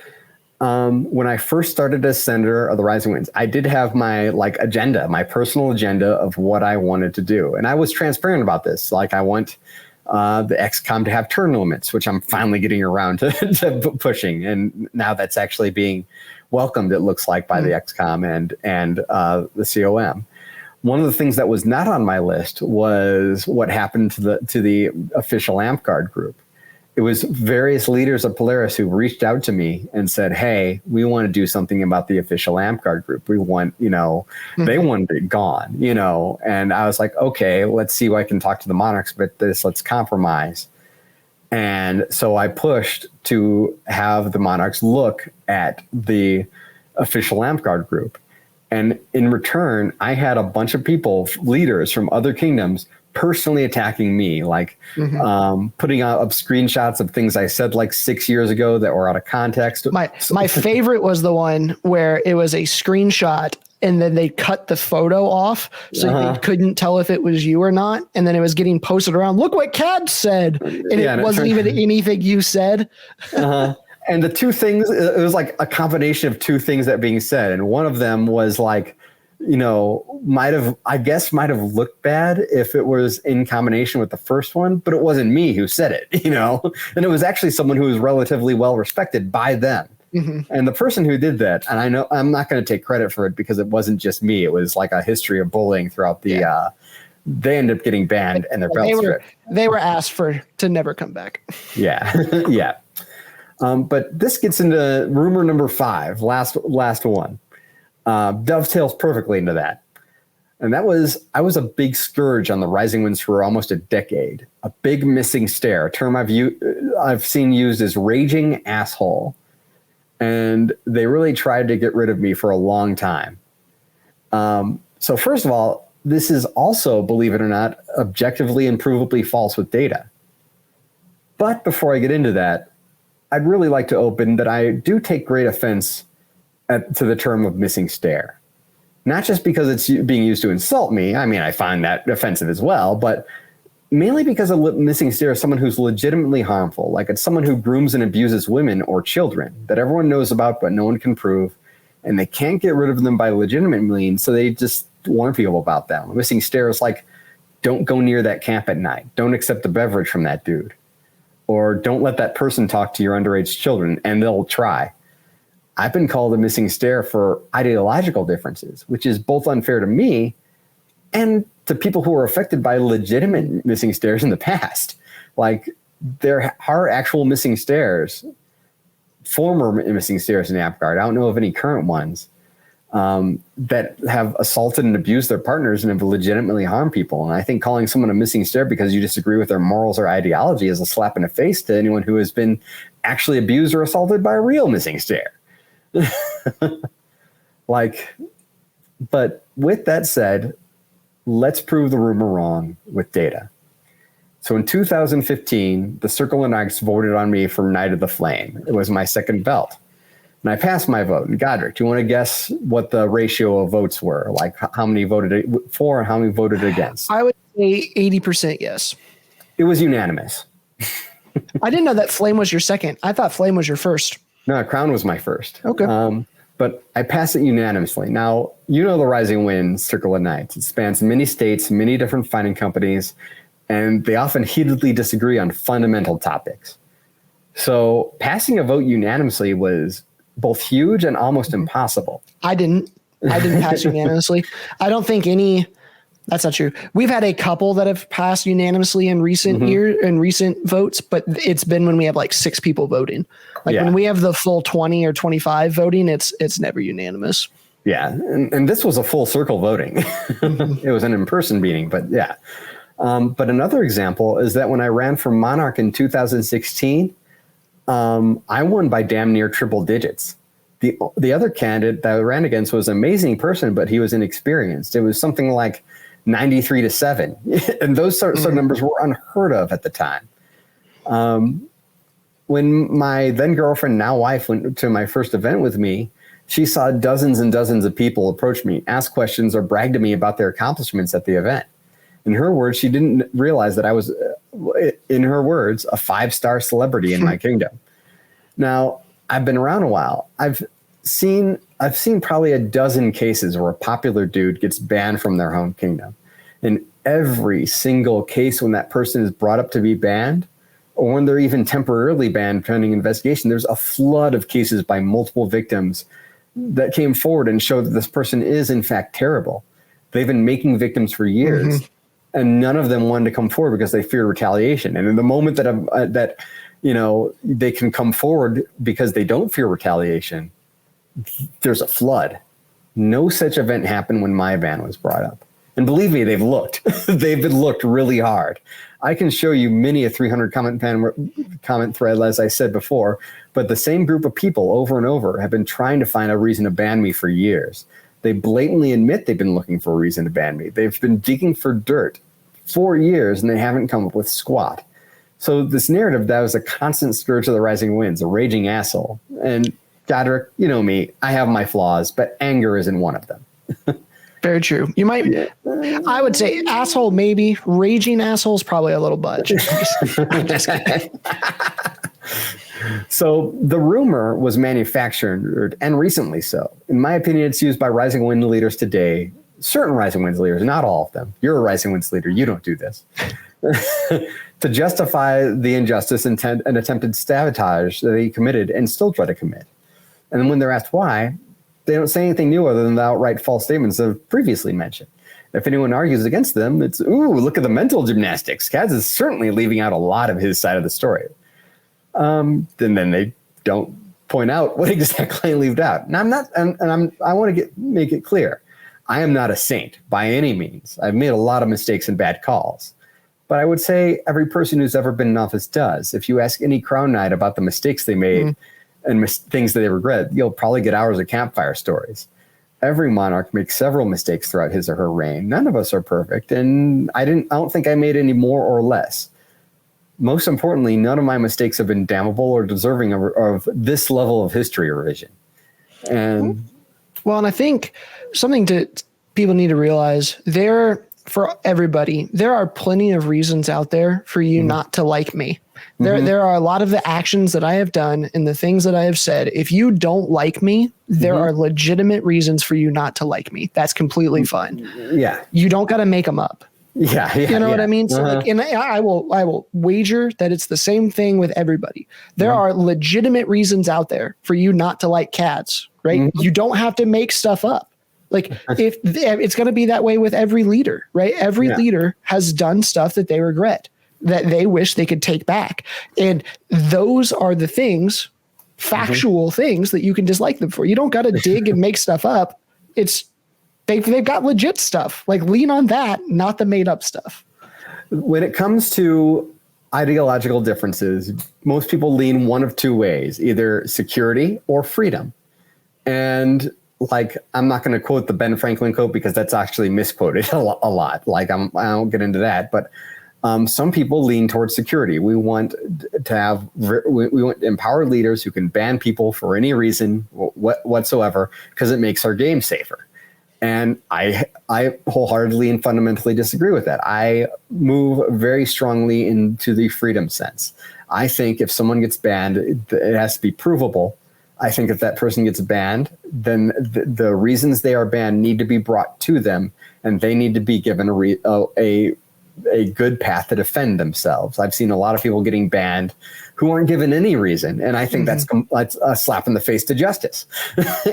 Speaker 2: when I first started as Senator of the Rising Winds, I did have my agenda, my personal agenda of what I wanted to do. And I was transparent about this. Like I want the XCOM to have turn limits, which I'm finally getting around to pushing. And now that's actually being welcomed, it looks like, by the XCOM and the COM. One of the things that was not on my list was what happened to the official Amtgard group. It was various leaders of Polaris who reached out to me and said, "Hey, we want to do something about the official Amtgard group. We want, they wanted it gone, And I was like, okay, let's see what I can talk to the Monarchs about this. Let's compromise. And so I pushed to have the Monarchs look at the official Amtgard group. And in return, I had a bunch of people, leaders from other kingdoms, personally attacking me, putting up screenshots of things I said 6 years ago that were out of context.
Speaker 1: My favorite was the one where it was a screenshot and then they cut the photo off so they couldn't tell if it was you or not. And then it was getting posted around. Look what Kaads said. And it wasn't even anything you said.
Speaker 2: And the two things, it was like a combination of two things that being said. And one of them was might have looked bad if it was in combination with the first one, but it wasn't me who said it, and it was actually someone who was relatively well respected by them. And the person who did that, and I know I'm not going to take credit for it because it wasn't just me. It was like a history of bullying throughout the, they ended up getting banned and their belts stripped.
Speaker 1: They were asked to never come back.
Speaker 2: Yeah. Yeah. But this gets into rumor number 5, last one. Dovetails perfectly into that. And that was, I was a big scourge on the Rising Winds for almost a decade. A big missing stare, a term I've seen used as raging asshole. And they really tried to get rid of me for a long time. So first of all, this is also, believe it or not, objectively and provably false with data. But before I get into that, I'd really like to open that I do take great offense to the term of missing stare. Not just because it's being used to insult me. I mean, I find that offensive as well, but mainly because a missing stare is someone who's legitimately harmful. Like it's someone who grooms and abuses women or children that everyone knows about, but no one can prove. And they can't get rid of them by legitimate means, so they just warn people about them. A missing stare is like, don't go near that camp at night. Don't accept a beverage from that dude. Or don't let that person talk to your underage children, and they'll try. I've been called a missing stare for ideological differences, which is both unfair to me and to people who were affected by legitimate missing stairs in the past. Like, there are actual missing stairs, former missing stairs in AppGuard. I don't know of any current ones that have assaulted and abused their partners and have legitimately harmed people. And I think calling someone a missing stair because you disagree with their morals or ideology is a slap in the face to anyone who has been actually abused or assaulted by a real missing stair. But with that said, let's prove the rumor wrong with data. So in 2015, the Circle and X voted on me for Knight of the Flame. It was my second belt. And I passed my vote. And Godric, do you want to guess what the ratio of votes were? Like how many voted for and how many voted against?
Speaker 1: I would say 80% yes.
Speaker 2: It was unanimous.
Speaker 1: I didn't know that Flame was your second. I thought Flame was your first.
Speaker 2: No, Crown was my first.
Speaker 1: Okay.
Speaker 2: But I passed it unanimously. Now, you know the Rising Wind Circle of Knights. It spans many states, many different fighting companies, and they often heatedly disagree on fundamental topics. So passing a vote unanimously was both huge and almost impossible.
Speaker 1: I didn't pass unanimously. I don't think any. That's not true. We've had a couple that have passed unanimously in recent recent votes, but it's been when we have like 6 people voting. Like when we have the full 20 or 25 voting, it's never unanimous.
Speaker 2: Yeah, and this was a full circle voting. It was an in-person meeting, but yeah. But another example is that when I ran for Monarch in 2016, I won by damn near triple digits. The other candidate that I ran against was an amazing person, but he was inexperienced. It was something like 93-7. And those sort of numbers were unheard of at the time. When my then girlfriend, now wife, went to my first event with me, she saw dozens and dozens of people approach me, ask questions, or brag to me about their accomplishments at the event. In her words, she didn't realize that I was, in her words, a 5-star celebrity in my kingdom. Now, I've been around a while. I've seen probably a dozen cases where a popular dude gets banned from their home kingdom. In every single case when that person is brought up to be banned, or when they're even temporarily banned pending investigation, there's a flood of cases by multiple victims that came forward and showed that this person is in fact terrible. They've been making victims for years, and none of them wanted to come forward because they feared retaliation. And in the moment that they can come forward because they don't fear retaliation, there's a flood. No such event happened when my ban was brought up. And believe me, they've looked. They've been looked really hard. I can show you many a 300 comment thread, as I said before, but the same group of people over and over have been trying to find a reason to ban me for years. They blatantly admit they've been looking for a reason to ban me. They've been digging for dirt for years, and they haven't come up with squat. So this narrative that was a constant scourge of the Rising Winds, a raging asshole. And Godric, you know me, I have my flaws, but anger isn't one of them.
Speaker 1: Very true. You might, I would say asshole, maybe. Raging asshole's probably a little much. I'm just kidding.
Speaker 2: So the rumor was manufactured, and recently so. In my opinion, it's used by Rising Wind leaders today. Certain Rising Winds leaders, not all of them. You're a Rising Winds leader. You don't do this. To justify the injustice and attempted sabotage that he committed and still try to commit. And when they're asked why, they don't say anything new other than the outright false statements I've previously mentioned. If anyone argues against them, it's, ooh, look at the mental gymnastics. Kaads is certainly leaving out a lot of his side of the story. Then they don't point out what exactly I left out. And I'm not, and I want to make it clear. I am not a saint by any means. I've made a lot of mistakes and bad calls. But I would say every person who's ever been in office does. If you ask any Crown Knight about the mistakes they made and things that they regret, you'll probably get hours of campfire stories. Every monarch makes several mistakes throughout his or her reign. None of us are perfect, and I don't think I made any more or less. Most importantly, none of my mistakes have been damnable or deserving of this level of history revision. And
Speaker 1: well, and I think something that people need to realize for everybody, there are plenty of reasons out there for you not to like me. There are a lot of the actions that I have done and the things that I have said. If you don't like me, there are legitimate reasons for you not to like me. That's completely fine.
Speaker 2: Yeah.
Speaker 1: You don't got to make them up.
Speaker 2: Yeah.
Speaker 1: You know what I mean? So and I will wager that it's the same thing with everybody. There are legitimate reasons out there for you not to like Kaads, right? You don't have to make stuff up. Like if it's going to be that way with every leader, right? Every leader has done stuff that they regret, that they wish they could take back. And those are the things, factual things that you can dislike them for. You don't got to dig and make stuff up. They've got legit stuff. Like lean on that, not the made up stuff.
Speaker 2: When it comes to ideological differences, most people lean one of two ways, either security or freedom. And like, I'm not going to quote the Ben Franklin quote because that's actually misquoted a lot. Like I don't get into that, but some people lean towards security. We want to have, we want empowered leaders who can ban people for any reason whatsoever, because it makes our game safer. And I wholeheartedly and fundamentally disagree with that. I move very strongly into the freedom sense. I think if someone gets banned, it has to be provable. I think if that person gets banned, then the reasons they are banned need to be brought to them, and they need to be given a good path to defend themselves. I've seen a lot of people getting banned who aren't given any reason, and I think that's a slap in the face to justice.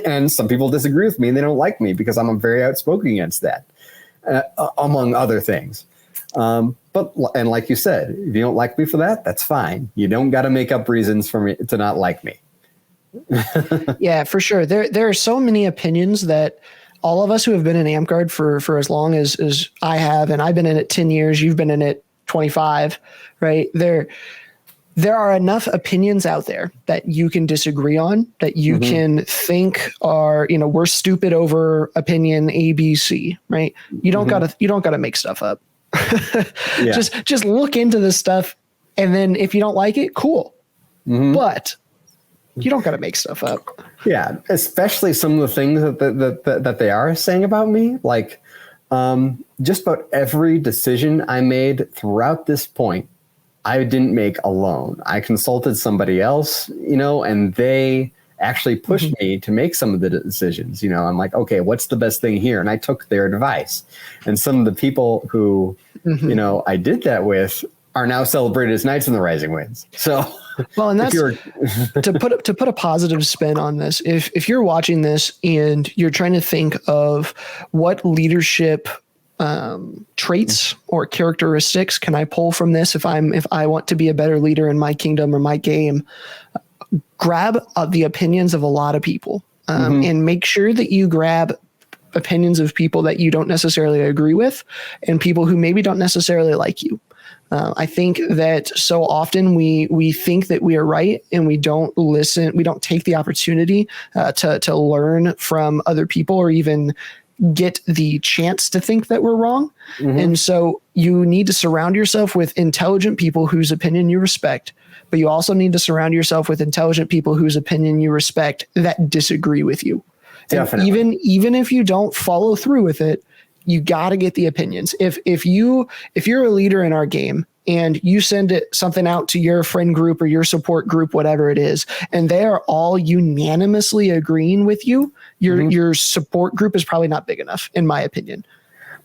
Speaker 2: And some people disagree with me, and they don't like me because I'm very outspoken against that, among other things. And like you said, if you don't like me for that, that's fine. You don't got to make up reasons for me to not like me.
Speaker 1: Yeah, for sure. There are so many opinions that all of us who have been in AmpGuard for as long as I have, and I've been in it 10 years, you've been in it 25, right? There are enough opinions out there that you can disagree on, that you can think are, we're stupid over opinion A, B, C, right? You don't gotta make stuff up. Just look into this stuff, and then if you don't like it, cool. But you don't got to make stuff up.
Speaker 2: Yeah, especially some of the things that they are saying about me. Like just about every decision I made throughout this point, I didn't make alone. I consulted somebody else, and they actually pushed me to make some of the decisions. I'm like, okay, what's the best thing here? And I took their advice. And some of the people who, I did that with are now celebrated as Knights in the Rising Winds. So,
Speaker 1: well, and that's to put a positive spin on this. If you're watching this and you're trying to think of what leadership traits or characteristics can I pull from this if I want to be a better leader in my kingdom or my game, grab the opinions of a lot of people and make sure that you grab opinions of people that you don't necessarily agree with and people who maybe don't necessarily like you. I think that so often we think that we are right and we don't listen. We don't take the opportunity to learn from other people or even get the chance to think that we're wrong. And so you need to surround yourself with intelligent people whose opinion you respect, but you also need to surround yourself with intelligent people whose opinion you respect that disagree with you. Definitely. And even if you don't follow through with it, you got to get the opinions. If you're a leader in our game and you send something out to your friend group or your support group, whatever it is, and they are all unanimously agreeing with you, your support group is probably not big enough, in my opinion.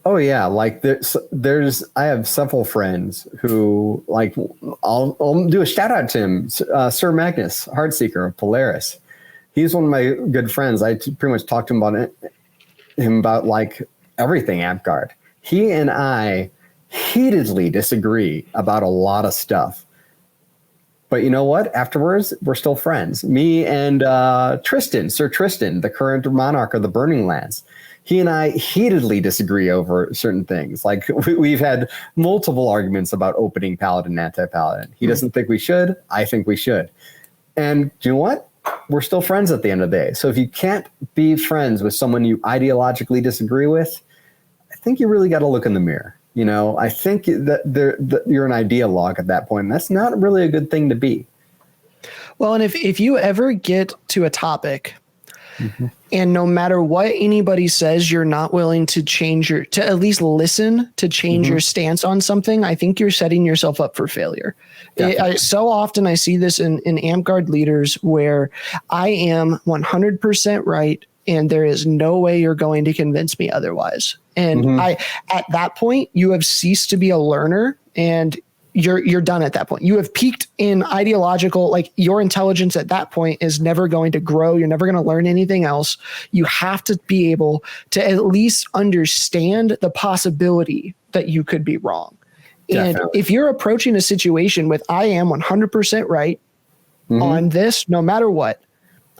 Speaker 2: Oh yeah, like I have several friends who, like, I'll do a shout out to him, Sir Magnus Heartseeker of Polaris. He's one of my good friends. I pretty much talked to him about like everything AmpGuard. He and I heatedly disagree about a lot of stuff. But you know what? Afterwards, we're still friends. Me and Sir Tristan, the current monarch of the Burning Lands. He and I heatedly disagree over certain things. Like we've had multiple arguments about opening Paladin and anti-Paladin. He doesn't think we should. I think we should. And do you know what? We're still friends at the end of the day. So if you can't be friends with someone you ideologically disagree with, I think you really got to look in the mirror. I think that you're an ideologue at that point, and that's not really a good thing to be.
Speaker 1: Well, and if you ever get to a topic and no matter what anybody says, you're not willing to to at least listen to change your stance on something, I think you're setting yourself up for failure. So often I see this in AmpGuard leaders where I am 100% right and there is no way you're going to convince me otherwise. And at that point, you have ceased to be a learner and you're done at that point. You have peaked in ideological, like your intelligence at that point is never going to grow. You're never going to learn anything else. You have to be able to at least understand the possibility that you could be wrong.
Speaker 2: Definitely.
Speaker 1: And if you're approaching a situation with, I am 100% right on this, no matter what,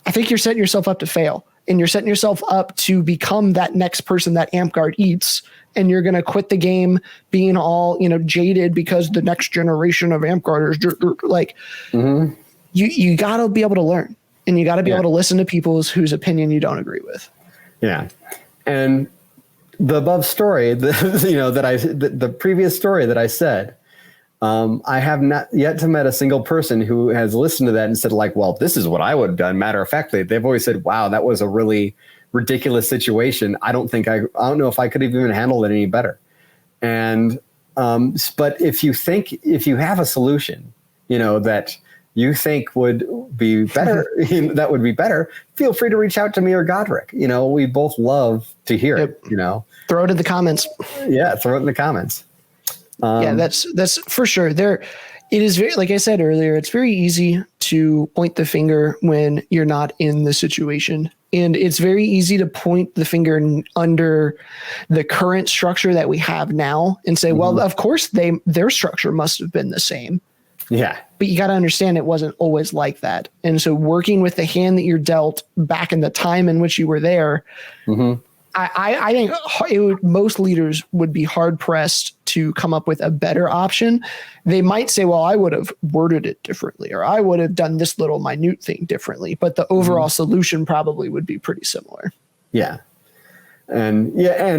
Speaker 1: I think you're setting yourself up to fail, and you're setting yourself up to become that next person that Amtgard eats. And you're going to quit the game being all, jaded because the next generation of Amtgarders, like you got to be able to learn, and you got to be able to listen to people whose opinion you don't agree with.
Speaker 2: Yeah. And the above story, the previous story that I said, I have not yet to met a single person who has listened to that and said like, well, this is what I would have done. Matter of fact, they've always said, wow, that was a really ridiculous situation. I don't know if I could have even handled it any better. And, but if you have a solution, that you think would be better, that would be better, feel free to reach out to me or Godric. We both love to hear it,
Speaker 1: Throw it in the comments.
Speaker 2: Yeah. Throw it in the comments.
Speaker 1: Yeah, that's for sure. It is very, like I said earlier, it's very easy to point the finger when you're not in the situation. And it's very easy to point the finger under the current structure that we have now and say, well, of course their structure must have been the same.
Speaker 2: Yeah.
Speaker 1: But you got to understand it wasn't always like that. And so working with the hand that you're dealt back in the time in which you were there, I think most leaders would be hard pressed to come up with a better option. They might say, well, I would have worded it differently, or I would have done this little minute thing differently, but the overall solution probably would be pretty similar.
Speaker 2: Yeah. And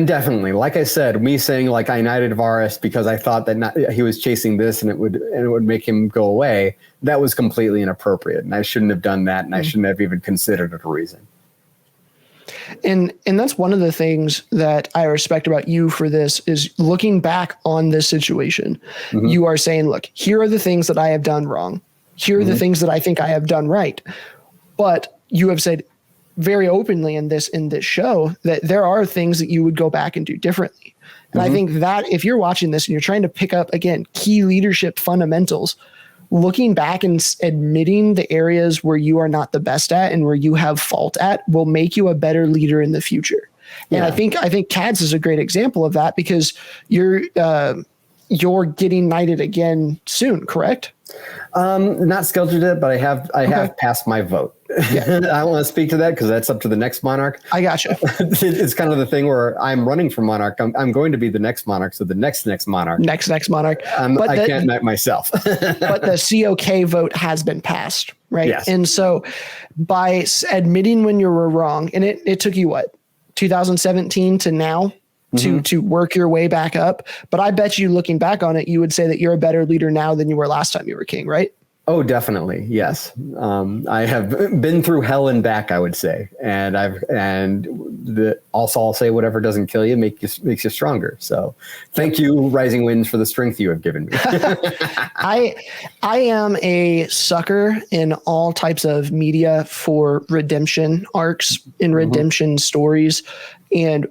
Speaker 2: definitely, like I said, me saying like I knighted Varus because I thought that he was chasing this and it would make him go away. That was completely inappropriate. And I shouldn't have done that. And I shouldn't have even considered it a reason.
Speaker 1: And that's one of the things that I respect about you for this is looking back on this situation. You are saying, look, here are the things that I have done wrong. Here are the things that I think I have done right. But you have said very openly in this show that there are things that you would go back and do differently. And I think that if you're watching this and you're trying to pick up, again, key leadership fundamentals, looking back and admitting the areas where you are not the best at and where you have fault at will make you a better leader in the future. And I think Kaads is a great example of that because you're getting knighted again soon, correct?
Speaker 2: Not scheduled it, but I have passed my vote. Yeah. I don't want to speak to that because that's up to the next monarch.
Speaker 1: I gotcha.
Speaker 2: It's kind of the thing where I'm running for monarch. I'm going to be the next monarch. So the next monarch.
Speaker 1: Next monarch.
Speaker 2: I can't knight myself.
Speaker 1: But the COK vote has been passed, right?
Speaker 2: Yes.
Speaker 1: And so by admitting when you were wrong, and it took you what, 2017 to now? To work your way back up. But I bet you looking back on it, you would say that you're a better leader now than you were last time you were king, right?
Speaker 2: Oh, definitely. Yes. I have been through hell and back, I would say. And I'll say whatever doesn't kill you makes you stronger. So thank you, Rising Winds, for the strength you have given me.
Speaker 1: I am a sucker in all types of media for redemption arcs and redemption stories. And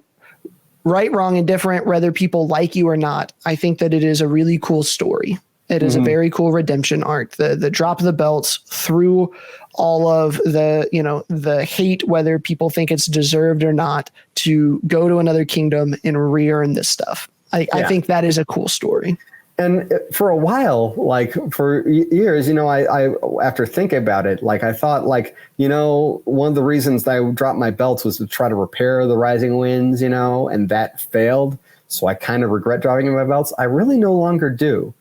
Speaker 1: right, wrong, and different, whether people like you or not, I think that it is a really cool story. It is a very cool redemption arc. The drop of the belts through all of the hate, whether people think it's deserved or not, to go to another kingdom and re-earn this stuff. I think that is a cool story.
Speaker 2: And for a while, like for years, I after thinking about it, like I thought, like, one of the reasons that I dropped my belts was to try to repair the Rising Winds, and that failed. So I kind of regret dropping my belts. I really no longer do.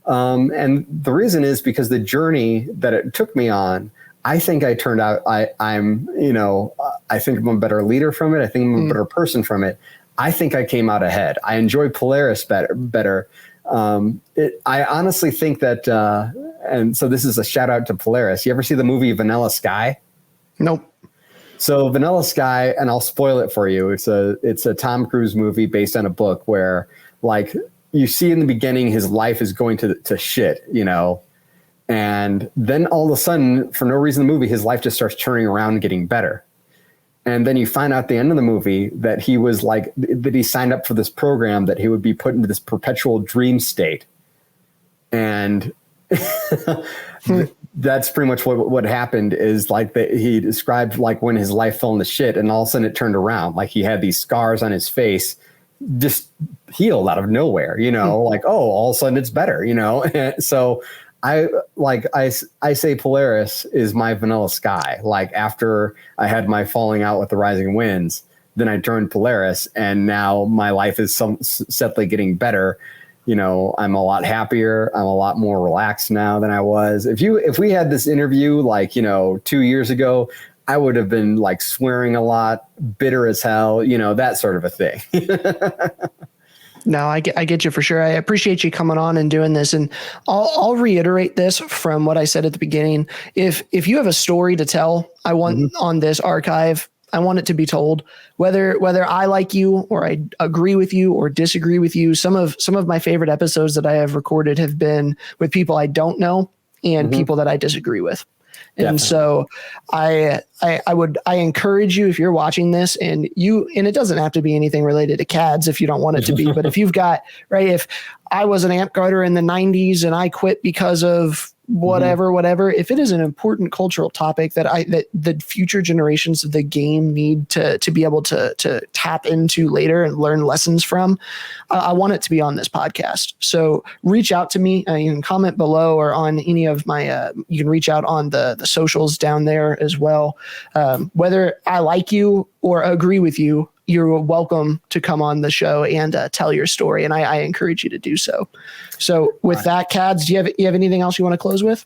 Speaker 2: And the reason is because the journey that it took me on, I think I turned out, I think I'm a better leader from it. I think I'm a better person from it. I think I came out ahead. I enjoy Polaris better. I honestly think that, and so this is a shout out to Polaris. You ever see the movie Vanilla Sky?
Speaker 1: Nope.
Speaker 2: So Vanilla Sky, and I'll spoil it for you. It's a Tom Cruise movie based on a book where, like, you see in the beginning his life is going to shit, and then all of a sudden, for no reason in the movie, his life just starts turning around and getting better. And then you find out at the end of the movie that he was that he signed up for this program that he would be put into this perpetual dream state. And that's pretty much what happened is like he described like when his life fell into shit and all of a sudden it turned around. Like he had these scars on his face just healed out of nowhere, like, oh, all of a sudden it's better, So I say Polaris is my vanilla sky. Like after I had my falling out with the Rising Winds, then I turned Polaris and now my life is steadily getting better. I'm a lot happier. I'm a lot more relaxed now than I was. If we had this interview like, 2 years ago, I would have been like swearing a lot, bitter as hell, that sort of a thing.
Speaker 1: No, I get you for sure. I appreciate you coming on and doing this. And I'll reiterate this from what I said at the beginning. If you have a story to tell, I want on this archive, I want it to be told, whether I like you or I agree with you or disagree with you. Some of my favorite episodes that I have recorded have been with people I don't know and people that I disagree with. And so I encourage you, if you're watching this and it doesn't have to be anything related to Kaads if you don't want it to be, but if you've got, right, if I was an amp guarder in the 90s and I quit because of whatever, if it is an important cultural topic that the future generations of the game need to be able to tap into later and learn lessons from, I want it to be on this podcast. So reach out to me. You can comment below or on any of my, you can reach out on the socials down there as well. Whether I like you or agree with you, you're welcome to come on the show and tell your story. And I encourage you to do so. So with that, Kaads, do you have anything else you want to close with?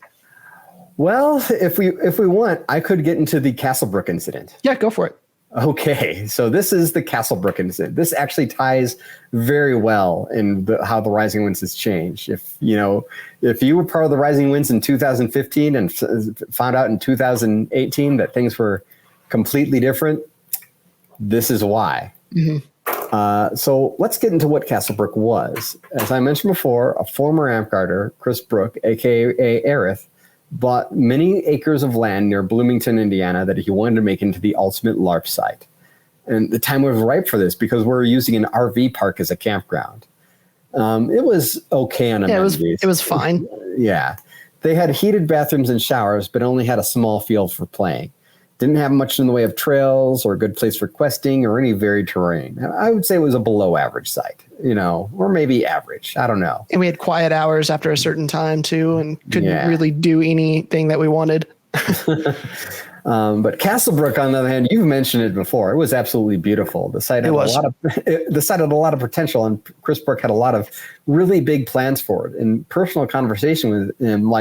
Speaker 2: Well, if we want, I could get into the Castlebrook incident.
Speaker 1: Yeah, go for it.
Speaker 2: Okay, so this is the Castlebrook incident. This actually ties very well in how the Rising Winds has changed. If you were part of the Rising Winds in 2015 and found out in 2018 that things were completely different, this is why. So let's get into what Castlebrook was. As I mentioned before, a former amp guarder, Chris Brook, a.k.a. Aerith, bought many acres of land near Bloomington, Indiana, that he wanted to make into the ultimate LARP site. And the time was ripe for this because we're using an RV park as a campground. It was okay on amenities.
Speaker 1: It was fine.
Speaker 2: Yeah. They had heated bathrooms and showers, but only had a small field for playing. Didn't have much in the way of trails or a good place for questing or any varied terrain. I would say it was a below average site, or maybe average. I don't know.
Speaker 1: And we had quiet hours after a certain time too, and couldn't really do anything that we wanted.
Speaker 2: But Castlebrook, on the other hand, you've mentioned it before. It was absolutely beautiful. The site had a lot of potential, and Chris Brook had a lot of really big plans for it. In personal conversation with him,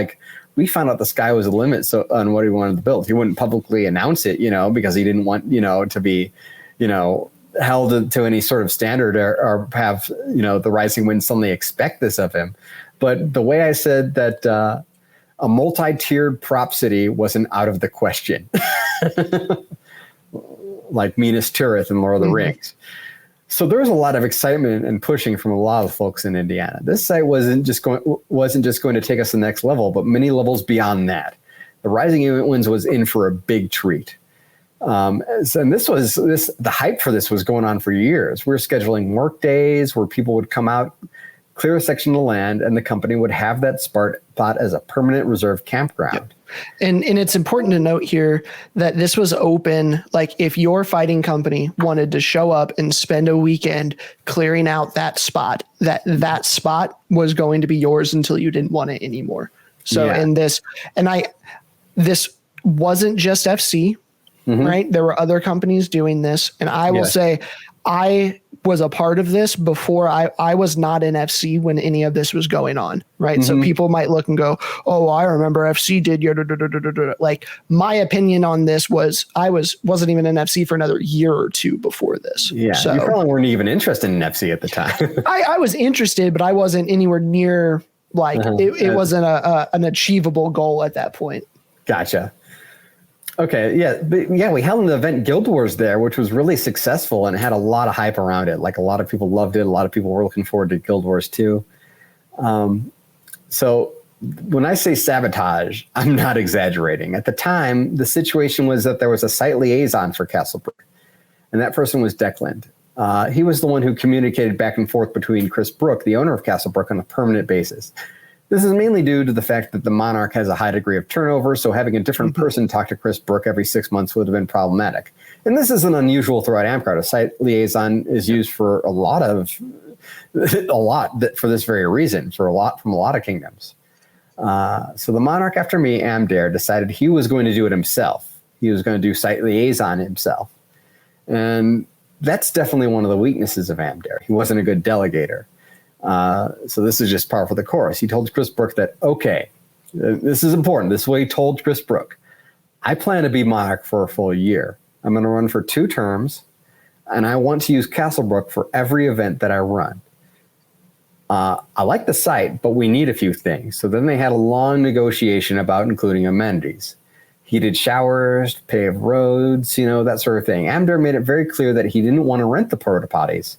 Speaker 2: we found out the sky was the limit on what he wanted to build. He wouldn't publicly announce it, because he didn't want, to be, held to any sort of standard or have, the Rising Winds suddenly expect this of him. But the way I said that a multi-tiered prop city wasn't out of the question, like Minas Tirith in Lord of the Rings. So there was a lot of excitement and pushing from a lot of folks in Indiana. This site wasn't just going to take us to the next level, but many levels beyond that. The Rising Winds was in for a big treat. And the hype for this was going on for years. We were scheduling work days where people would come out, clear a section of land, and the company would have that spot as a permanent reserve campground. Yep.
Speaker 1: And it's important to note here that this was open. Like if your fighting company wanted to show up and spend a weekend clearing out that spot, that spot was going to be yours until you didn't want it anymore. So this wasn't just FC, right? There were other companies doing this. And I will say I was a part of this before. I was not in FC when any of this was going on, right? So people might look and go, oh, I remember FC did. Like my opinion on this was wasn't even in FC for another year or two before this.
Speaker 2: Yeah, so, you probably weren't even interested in FC at the time.
Speaker 1: I was interested, but I wasn't anywhere near it wasn't an achievable goal at that point.
Speaker 2: Gotcha. Okay, we held an event, Guild Wars, there, which was really successful and had a lot of hype around it. Like a lot of people loved it. A lot of people were looking forward to Guild Wars too. So when I say sabotage, I'm not exaggerating. At the time, the situation was that there was a site liaison for Castlebrook, and that person was Declan. He was the one who communicated back and forth between Chris Brook, the owner of Castlebrook, on a permanent basis. This is mainly due to the fact that the Monarch has a high degree of turnover, so having a different person talk to Chris Brook every 6 months would have been problematic. And this isn't unusual throughout AmCard. A site liaison is used for a lot for this very reason, from a lot of kingdoms. So the Monarch after me, Amdare, decided he was going to do it himself. He was going to do site liaison himself. And that's definitely one of the weaknesses of Amdare. He wasn't a good delegator. So this is just par for the course. He told Chris Brook that, okay, this is important. This is what he told Chris Brook. I plan to be Monarch for a full year. I'm going to run for 2 terms, and I want to use Castlebrook for every event that I run. I like the site, but we need a few things. So then they had a long negotiation about including amenities. Heated showers, paved roads, that sort of thing. Amdare made it very clear that he didn't want to rent the porta potties.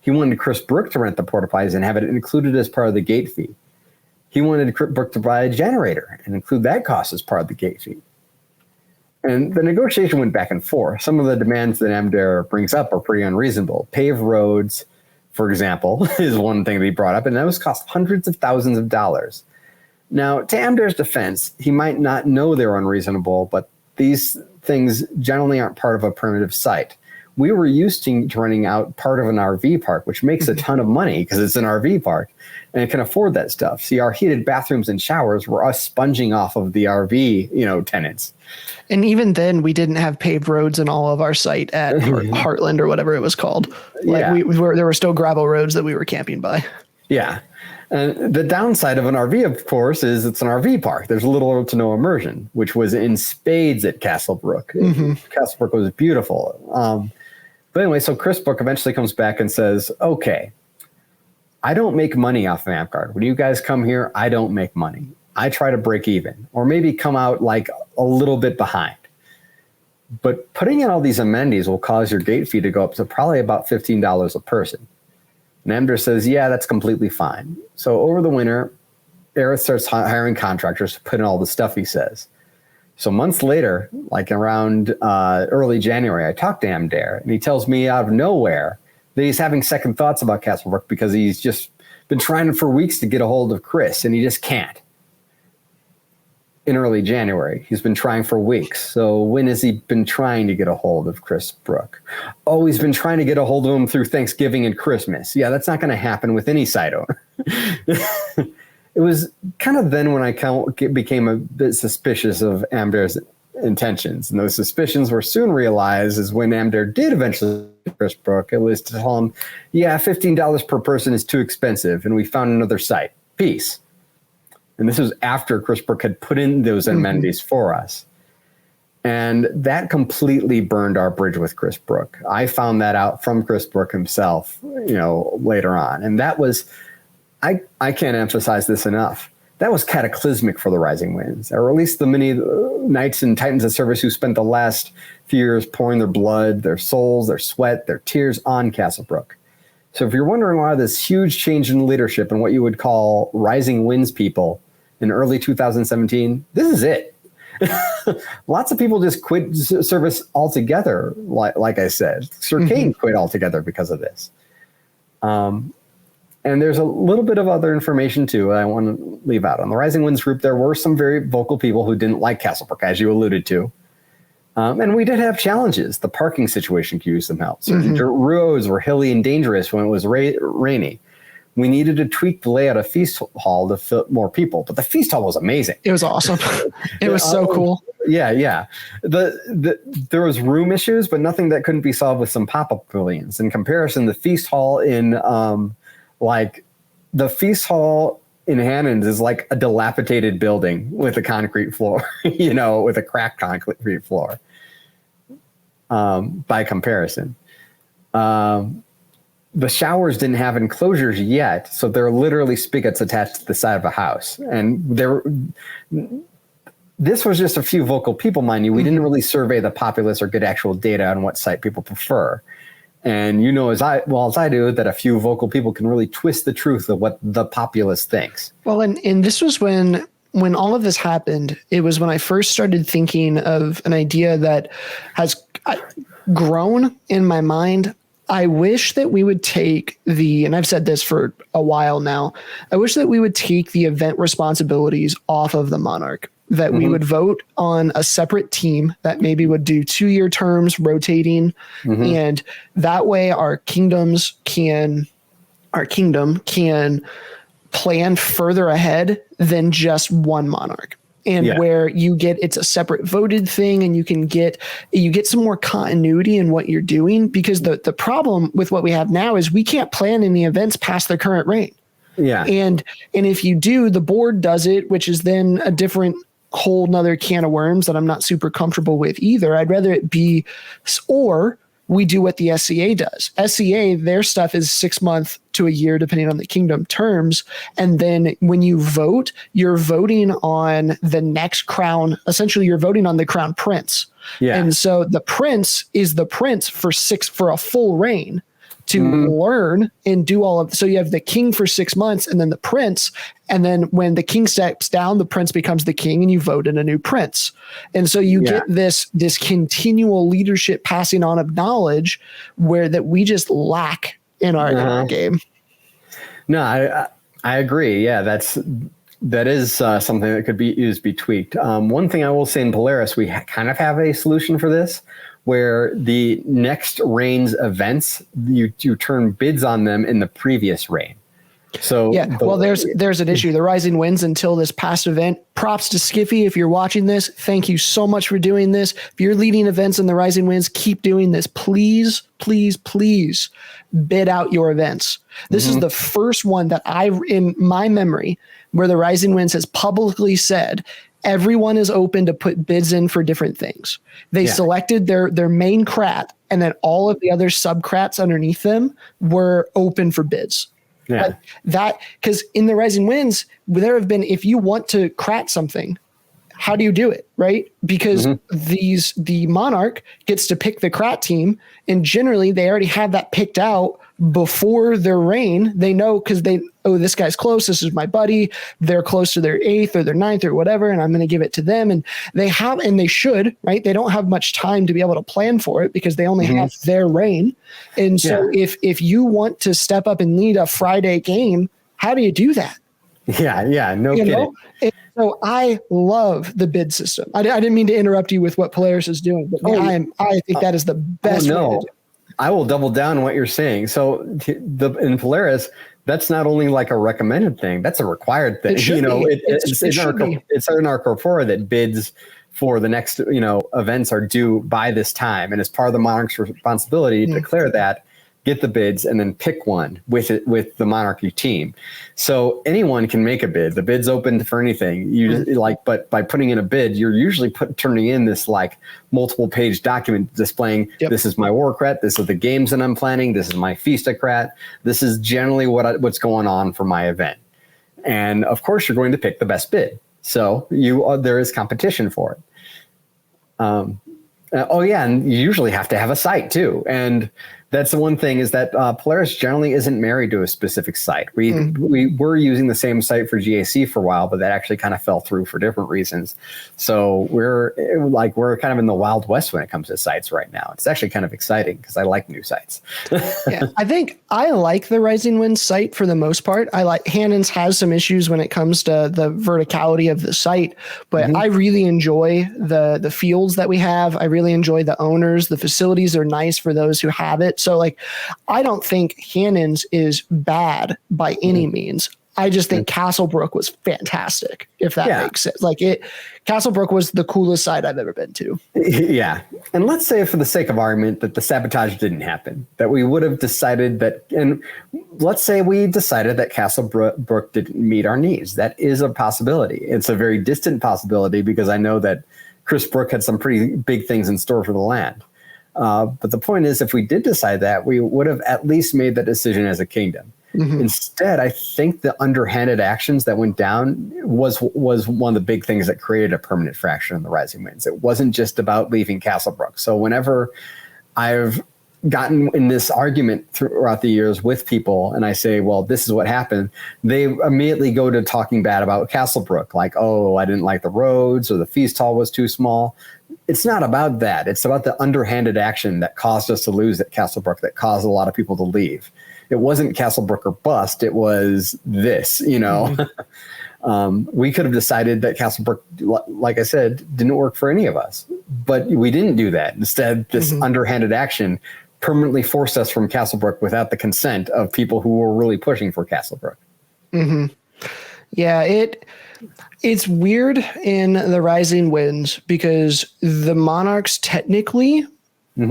Speaker 2: He wanted Chris Brook to rent the porta potties and have it included as part of the gate fee. He wanted Chris Brook to buy a generator and include that cost as part of the gate fee. And the negotiation went back and forth. Some of the demands that Amdare brings up are pretty unreasonable. Paved roads, for example, is one thing that he brought up, and those cost hundreds of thousands of dollars. Now, to Amdare's defense, he might not know they're unreasonable, but these things generally aren't part of a primitive site. We were used to running out part of an RV park, which makes a ton of money because it's an RV park and it can afford that stuff. See, our heated bathrooms and showers were us sponging off of the RV, tenants.
Speaker 1: And even then, we didn't have paved roads in all of our site at Heartland or whatever it was called. There were still gravel roads that we were camping by.
Speaker 2: Yeah. And the downside of an RV, of course, is it's an RV park. There's little to no immersion, which was in spades at Castlebrook. Castlebrook was beautiful. But anyway, so Chris Brook eventually comes back and says, okay, I don't make money off of AmCard. When you guys come here, I don't make money. I try to break even or maybe come out like a little bit behind. But putting in all these amenities will cause your gate fee to go up to probably about $15 a person. And Amdare says, yeah, that's completely fine. So over the winter, Aerith starts hiring contractors to put in all the stuff he says. So months later, like around early January, I talked to Amdare, and he tells me out of nowhere that he's having second thoughts about Castlebrook because he's just been trying for weeks to get a hold of Chris, and he just can't. In early January, he's been trying for weeks. So when has he been trying to get a hold of Chris Brook? Oh, he's been trying to get a hold of him through Thanksgiving and Christmas. Yeah, that's not going to happen with any site owner. It was kind of then when I became a bit suspicious of Amdare's intentions. And those suspicions were soon realized as when Amdare did eventually Chris Brook, it was to tell him, yeah, $15 per person is too expensive, and we found another site. Peace. And this was after Chris Brook had put in those amenities for us. And that completely burned our bridge with Chris Brook. I found that out from Chris Brook himself, later on. And that was, I can't emphasize this enough. That was cataclysmic for the Rising Winds, or at least the many knights and titans of service who spent the last few years pouring their blood, their souls, their sweat, their tears on Castlebrook. So if you're wondering why this huge change in leadership and what you would call Rising Winds people in early 2017, this is it. Lots of people just quit service altogether, like I said. Sir Kane quit altogether because of this. And there's a little bit of other information, too, I want to leave out. On the Rising Winds group, there were some very vocal people who didn't like Castlebrook, as you alluded to. And we did have challenges. The parking situation could use some help. Certain dirt roads were hilly and dangerous when it was rainy. We needed to tweak the layout of Feast Hall to fit more people. But the Feast Hall was amazing.
Speaker 1: It was awesome. It was so cool.
Speaker 2: Yeah. There was room issues, but nothing that couldn't be solved with some pop-up pavilions. In comparison, the Feast Hall in the Feast Hall in Hannon's is like a dilapidated building with a concrete floor, with a cracked concrete floor. By comparison, the showers didn't have enclosures yet, so they're literally spigots attached to the side of a house. And this was just a few vocal people, mind you. We didn't really survey the populace or get actual data on what site people prefer. And as I do, that a few vocal people can really twist the truth of what the populace thinks.
Speaker 1: Well, and this was when all of this happened. It was when I first started thinking of an idea that has grown in my mind I wish that we would take and I've said this for a while now, I wish that we would take the event responsibilities off of the Monarch, that we would vote on a separate team that maybe would do 2-year terms rotating. And that way our kingdom can plan further ahead than just one Monarch. And where it's a separate voted thing, and you get some more continuity in what you're doing, because the problem with what we have now is we can't plan any events past the current reign.
Speaker 2: Yeah.
Speaker 1: And if you do, the board does it, which is then a different whole nother can of worms that I'm not super comfortable with either. I'd rather it be, or we do what the SCA does. SCA, their stuff is 6 months to a year, depending on the kingdom terms. And then when you vote, you're voting on the next crown. Essentially, you're voting on the crown prince. Yeah. And so the prince is the prince for a full reign to learn and do all of. So you have the king for 6 months, and then the prince. And then when the king steps down, the prince becomes the king, and you vote in a new prince. And so you get this continual leadership passing on of knowledge that we just lack in our game.
Speaker 2: No, I agree. Yeah, that is something that could be tweaked. One thing I will say in Polaris, we kind of have a solution for this, where the next reign's events, you turn bids on them in the previous reign. So there's an issue. The Rising Winds until this past event. Props to Skiffy if you're watching this. Thank you so much for doing this. If you're leading events in the Rising Winds, keep doing this. Please, please, please bid out your events. This is the first one that in my memory, where the Rising Winds has publicly said everyone is open to put bids in for different things. They selected their main crat, and then all of the other sub crats underneath them were open for bids. Yeah. Because in the Rising Winds, there have been, if you want to crat something, how do you do it, right? Because the Monarch gets to pick the crat team, and generally they already have that picked out before their reign. They know, because this guy's close, this is my buddy, they're close to their 8th or their 9th or whatever, and I'm going to give it to them. And they should, right? They don't have much time to be able to plan for it, because they only have their reign. And so if you want to step up and lead a Friday game, how do you do that? Yeah, no kidding.
Speaker 1: So I love the bid system. I didn't mean to interrupt you with what Polaris is doing, but I think that is the best way to do it.
Speaker 2: I will double down on what you're saying. So in Polaris, that's not only like a recommended thing, that's a required thing. It's in our corpora that bids for the next, events are due by this time. And as part of the Monarch's responsibility to declare that, get the bids, and then pick one with the Monarchy team. So anyone can make a bid. The bid's open for anything. But by putting in a bid, you're usually turning in this like multiple page document displaying this is my Warcrat, this is the games that I'm planning, this is my Feastocrat, this is generally what's going on for my event. And of course, you're going to pick the best bid. So there is competition for it. And you usually have to have a site too. And that's the one thing, is that Polaris generally isn't married to a specific site. We were using the same site for GAC for a while, but that actually kind of fell through for different reasons. So we're kind of in the Wild West when it comes to sites right now. It's actually kind of exciting, because I like new sites.
Speaker 1: I think I like the Rising Wind site for the most part. I like Hannon's has some issues when it comes to the verticality of the site, but I really enjoy the fields that we have. I really enjoy the owners. The facilities are nice for those who have it. So I don't think Hannon's is bad by any means. I just think Castlebrook was fantastic, if that makes sense. Castlebrook was the coolest site I've ever been to.
Speaker 2: Yeah. And let's say, for the sake of argument, that the sabotage didn't happen, that we would have decided that, and let's say we decided that Castlebrook didn't meet our needs. That is a possibility. It's a very distant possibility, because I know that Chris Brook had some pretty big things in store for the land. But the point is, if we did decide that, we would have at least made that decision as a kingdom. Instead, I think the underhanded actions that went down was one of the big things that created a permanent fracture in the Rising Winds. It wasn't just about leaving Castlebrook. So whenever I've gotten in this argument throughout the years with people, and I say, well, this is what happened, they immediately go to talking bad about Castlebrook, like, oh, I didn't like the roads, or the feast hall was too small. it's not about that. It's about the underhanded action that caused us to lose at Castlebrook, that caused a lot of people to leave. It wasn't Castlebrook or bust. It was this, we could have decided that Castlebrook, like I said, didn't work for any of us, but we didn't do that. Instead, this underhanded action permanently forced us from Castlebrook without the consent of people who were really pushing for Castlebrook.
Speaker 1: Yeah, it's weird in the Rising Winds because the Monarchs technically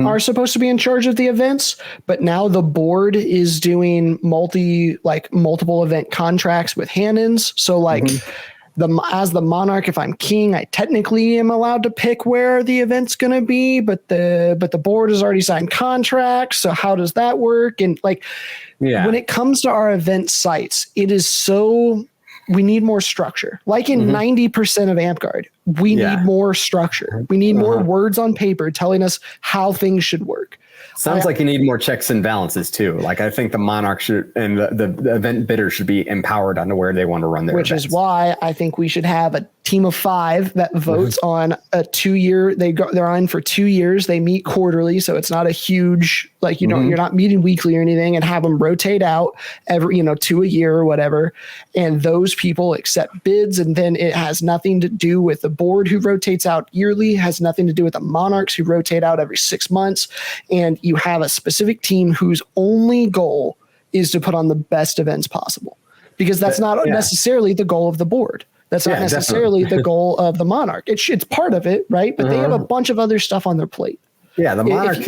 Speaker 1: are supposed to be in charge of the events, but now the board is doing multiple event contracts with Hanons. So as the Monarch, if I'm king, I technically am allowed to pick where the event's going to be, but the board has already signed contracts. So how does that work? And when it comes to our event sites, it is we need more structure. Like in 90% of AmpGuard, we need more structure. We need more words on paper telling us how things should work.
Speaker 2: Sounds like you need more checks and balances too. Like I think the Monarch should and the event bidder should be empowered on where they want to run their events.
Speaker 1: Which is why I think we should have a team of 5 that votes on a 2-year. They're on for 2 years. They meet quarterly, so it's not a huge you're not meeting weekly or anything, and have them rotate out every 2 a year or whatever. And those people accept bids, and then it has nothing to do with the board who rotates out yearly. Has nothing to do with the Monarchs who rotate out every 6 months. And you have a specific team whose only goal is to put on the best events possible, because that's not necessarily the goal of the board. That's not necessarily the goal of the Monarch. It's part of it, right? But they have a bunch of other stuff on their plate.
Speaker 2: Yeah, the Monarch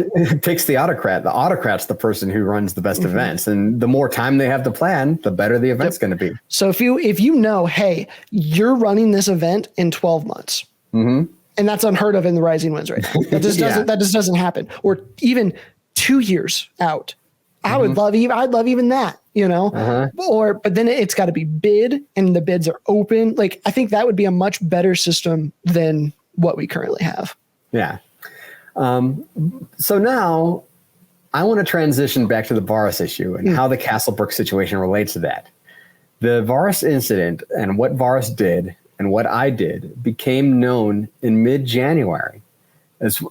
Speaker 2: takes the autocrat. The autocrat's the person who runs the best events. And the more time they have to plan, the better the event's going to be.
Speaker 1: So if you know, hey, you're running this event in 12 months, and that's unheard of in the Rising Winds, right? That just doesn't happen. Or even 2 years out. I'd love even that, but then it's got to be bid, and the bids are open. I think that would be a much better system than what we currently have.
Speaker 2: Yeah. So now I want to transition back to the Varus issue and how the Castlebrook situation relates to that. The Varus incident and what Varus did and what I did became known in mid-January. As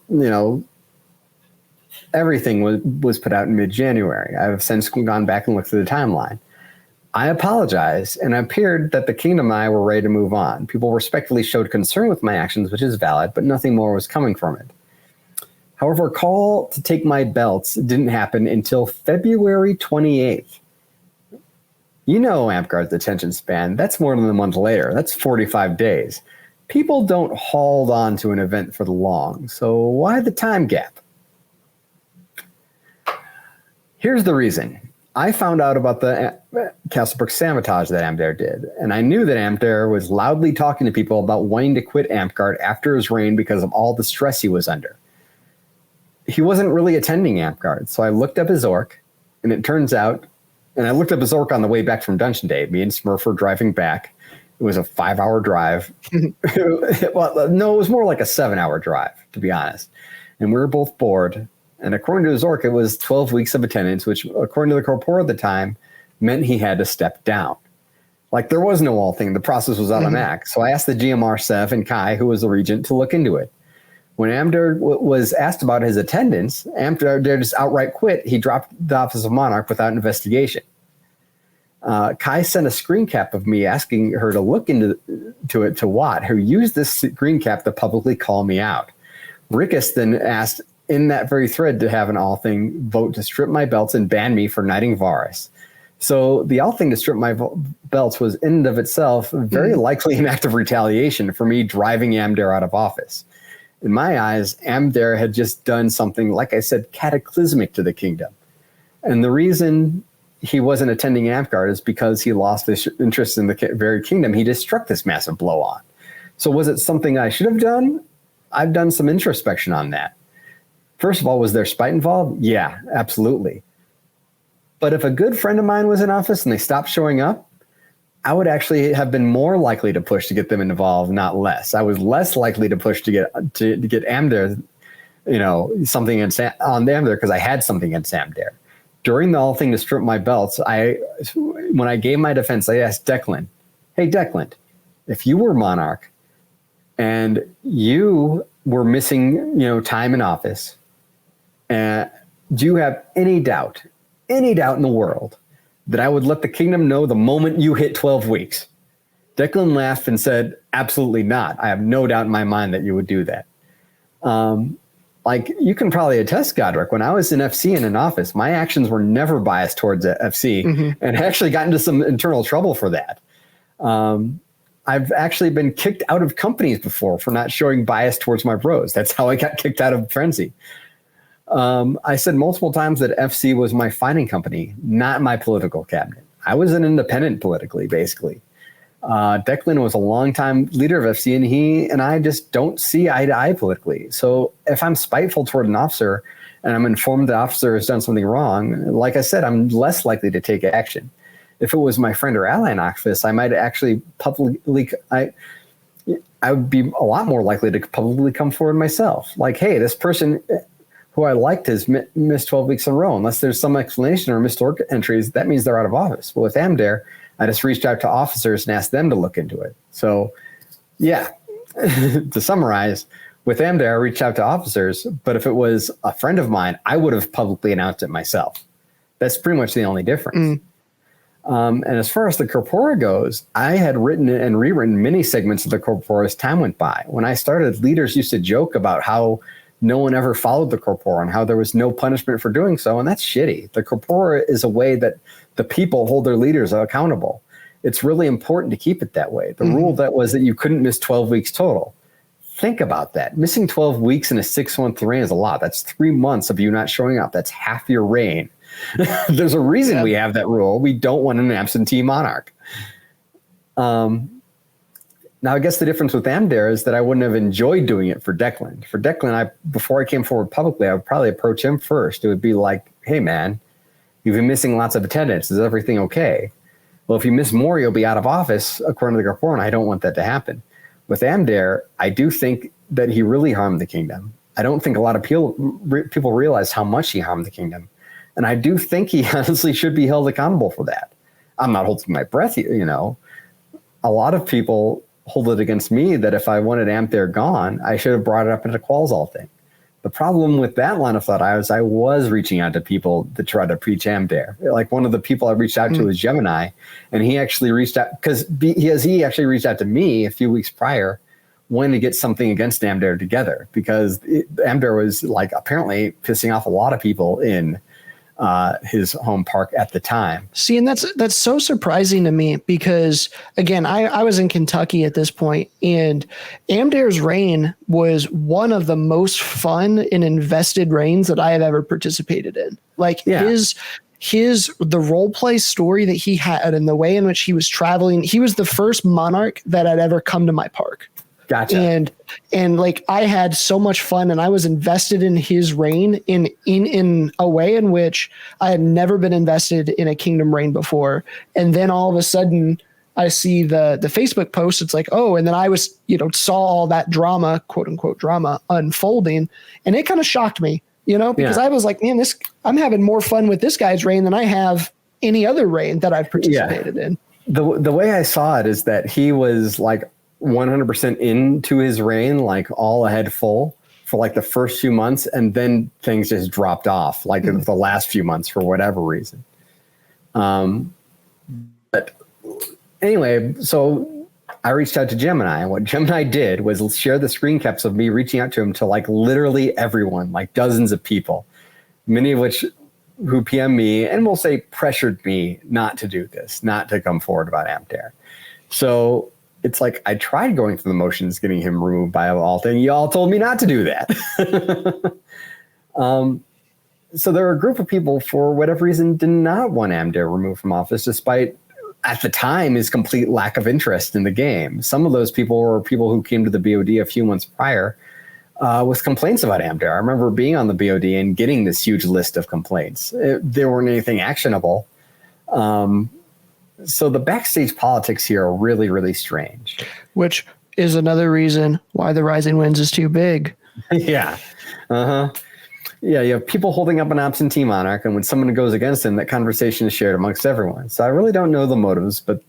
Speaker 2: everything was put out in mid-January. I've since gone back and looked through the timeline. I apologized, and it appeared that the kingdom and I were ready to move on. People respectfully showed concern with my actions, which is valid, but nothing more was coming from it. However, a call to take my belts didn't happen until February 28th. AmpGuard's attention span. That's more than a month later. That's 45 days. People don't hold on to an event for the long, so why the time gap? Here's the reason. I found out about the Castlebrook sabotage that Amdare did, and I knew that Amdare was loudly talking to people about wanting to quit AmpGuard after his reign because of all the stress he was under. He wasn't really attending AmpGuard, so I looked up his orc, and it turns out, and I looked up his orc on the way back from Dungeon Day. Me and Smurf were driving back. It was a 5-hour drive. Well, no, it was more like a 7-hour drive, to be honest. And we were both bored. And according to his orc, it was 12 weeks of attendance, which, according to the corporal at the time, meant he had to step down. There was no all thing. The process was automatic. So I asked the GMR, Sev, and Kai, who was the regent, to look into it. When Amdare was asked about his attendance, Amdare just outright quit. He dropped the office of Monarch without investigation. Kai sent a screen cap of me asking her to look into it to Watt, who used this screen cap to publicly call me out. Rickus then asked in that very thread to have an all thing vote to strip my belts and ban me for knighting Varus. So the all thing to strip my belts was in and of itself very likely an act of retaliation for me driving Amdare out of office. In my eyes, Amdare had just done something, like I said, cataclysmic to the kingdom. And the reason he wasn't attending AmpGuard is because he lost his interest in the very kingdom he just struck this massive blow on. So was it something I should have done? I've done some introspection on that. First of all, was there spite involved? Yeah, absolutely. But if a good friend of mine was in office and they stopped showing up, I would actually have been more likely to push to get them involved, not less. I was less likely to push to get Amdare, something on Amdare because I had something against Amdare. During the all thing to strip my belts, when I gave my defense, I asked Declan, "Hey, Declan, if you were Monarch and you were missing, time in office, do you have any doubt in the world that I would let the kingdom know the moment you hit 12 weeks? Declan laughed and said, absolutely not. I have no doubt in my mind that you would do that. You can probably attest, Godric, when I was in FC and in office, my actions were never biased towards FC, and I actually got into some internal trouble for that. I've actually been kicked out of companies before for not showing bias towards my bros. That's how I got kicked out of Frenzy. I said multiple times that FC was my fighting company, not my political cabinet. I was an independent politically, basically. Declan was a longtime leader of FC, and he and I just don't see eye to eye politically. So if I'm spiteful toward an officer and I'm informed the officer has done something wrong, like I said, I'm less likely to take action. If it was my friend or ally in office, I might actually I would be a lot more likely to publicly come forward myself. Like, hey, this person who I liked has missed 12 weeks in a row. Unless there's some explanation or missed work entries, that means they're out of office. Well, with Amdare, I just reached out to officers and asked them to look into it. So, yeah, to summarize, with Amdare, I reached out to officers, but if it was a friend of mine, I would have publicly announced it myself. That's pretty much the only difference. And as far as the Corpora goes, I had written and rewritten many segments of the Corpora as time went by. When I started, leaders used to joke about how no one ever followed the Corpora and how there was no punishment for doing so, and that's shitty. The Corpora is a way that the people hold their leaders accountable. It's really important to keep it that way. The rule that was that you couldn't miss 12 weeks total. Think about that. Missing 12 weeks in a 6-month reign is a lot. That's 3 months of you not showing up. That's half your reign. There's a reason we have that rule. We don't want an absentee monarch. Now, I guess the difference with Amdare is that I wouldn't have enjoyed doing it for Declan. For Declan, before I came forward publicly, I would probably approach him first. It would be like, hey, man, you've been missing lots of attendance. Is everything okay? Well, if you miss more, you'll be out of office, according to the report, and I don't want that to happen. With Amdare, I do think that he really harmed the kingdom. I don't think a lot of people realize how much he harmed the kingdom. And I do think he honestly should be held accountable for that. I'm not holding my breath, A lot of people hold it against me that if I wanted Amdare gone, I should have brought it up into Qualzall thing. The problem with that line of thought, I was reaching out to people to try to preach Amdare. Like one of the people I reached out to was Gemini, and he actually reached out because he actually reached out to me a few weeks prior, wanting to get something against Amdare together because Amdare was apparently pissing off a lot of people in his home park at the time.
Speaker 1: See, and that's so surprising to me because, again, I was in Kentucky at this point, and Amdare's reign was one of the most fun and invested reigns that I have ever participated in. The role play story that he had and the way in which he was traveling, he was the first monarch that had ever come to my park.
Speaker 2: Gotcha.
Speaker 1: And I had so much fun, and I was invested in his reign in a way in which I had never been invested in a kingdom reign before. And then all of a sudden I see the Facebook post. It's like, oh, and then I was, saw all that drama, quote unquote drama unfolding. And it kind of shocked me, because I was like, man, I'm having more fun with this guy's reign than I have any other reign that I've participated in.
Speaker 2: The way I saw it is that he was 100% into his reign, all ahead full for the first few months, and then things just dropped off in the last few months for whatever reason. But anyway, so I reached out to Gemini, and what Gemini did was share the screen caps of me reaching out to him to literally everyone, dozens of people, many of which who PM me and will say pressured me not to do this, not to come forward about Amdare. So it's I tried going through the motions, getting him removed by alt, and y'all told me not to do that. So there were a group of people, for whatever reason, did not want Amdare removed from office, despite, at the time, his complete lack of interest in the game. Some of those people were people who came to the BOD a few months prior with complaints about Amdare. I remember being on the BOD and getting this huge list of complaints. There weren't anything actionable. So the backstage politics here are really, really strange.
Speaker 1: Which is another reason why the Rising Winds is too big.
Speaker 2: Yeah. Uh-huh. Yeah, you have people holding up an absentee monarch, and when someone goes against him, that conversation is shared amongst everyone. So I really don't know the motives, but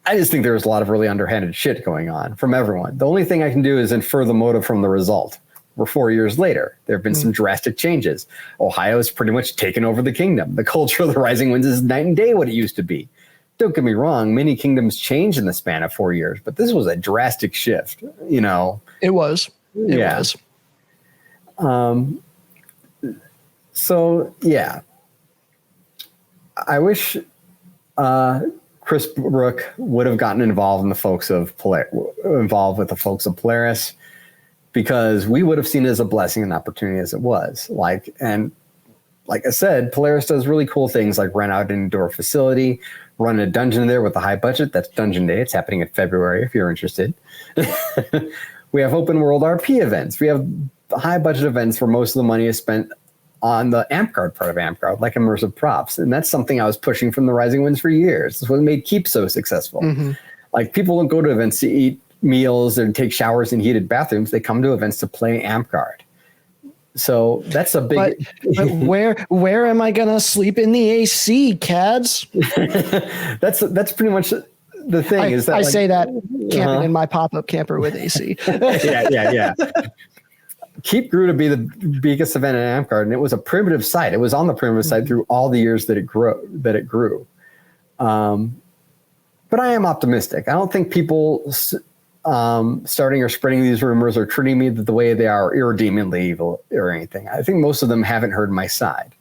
Speaker 2: I just think there was a lot of really underhanded shit going on from everyone. The only thing I can do is infer the motive from the result. We're 4 years later. There have been some drastic changes. Ohio's pretty much taken over the kingdom. The culture of the Rising Winds is night and day what it used to be. Don't get me wrong, many kingdoms changed in the span of 4 years, but this was a drastic shift, you know.
Speaker 1: It was. It was.
Speaker 2: So, yeah. I wish Chris Rook would have gotten involved in the folks of with the folks of Polaris, because we would have seen it as a blessing and opportunity as it was. Like I said, Polaris does really cool things like rent out an indoor facility, run a dungeon there with a high budget. That's Dungeon Day. It's happening in February if you're interested. We have open world RP events. We have high budget events where most of the money is spent on the AmpGuard part of AmpGuard, like immersive props. And that's something I was pushing from the Rising Winds for years. That's what made Keep so successful. Like, people don't go to events to eat meals and take showers in heated bathrooms. They come to events to play AmpGuard. So that's a big.
Speaker 1: But where am I gonna sleep in the AC, Kaads?
Speaker 2: That's pretty much the thing.
Speaker 1: I say that camping in my pop-up camper with AC.
Speaker 2: yeah. Keep grew to be the biggest event in AmpGuard, and it was a primitive site. It was on the primitive site through all the years that it grew. But I am optimistic. I don't think people starting or spreading these rumors or treating me the way they are irredeemably evil or anything. I think most of them haven't heard my side.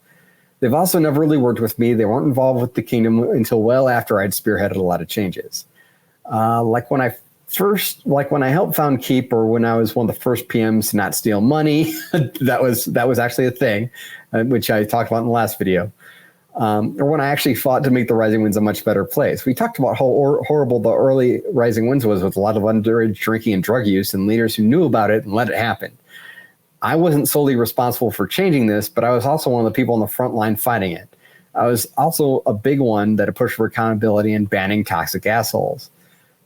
Speaker 2: They've also never really worked with me. They weren't involved with the kingdom until well after I'd spearheaded a lot of changes. Like when I helped found Keep, or when I was one of the first PMs to not steal money, that was actually a thing, which I talked about in the last video. Or when I actually fought to make the Rising Winds a much better place. We talked about how horrible the early Rising Winds was, with a lot of underage drinking and drug use and leaders who knew about it and let it happen. I wasn't solely responsible for changing this, but I was also one of the people on the front line fighting it. I was also a big one that pushed for accountability and banning toxic assholes.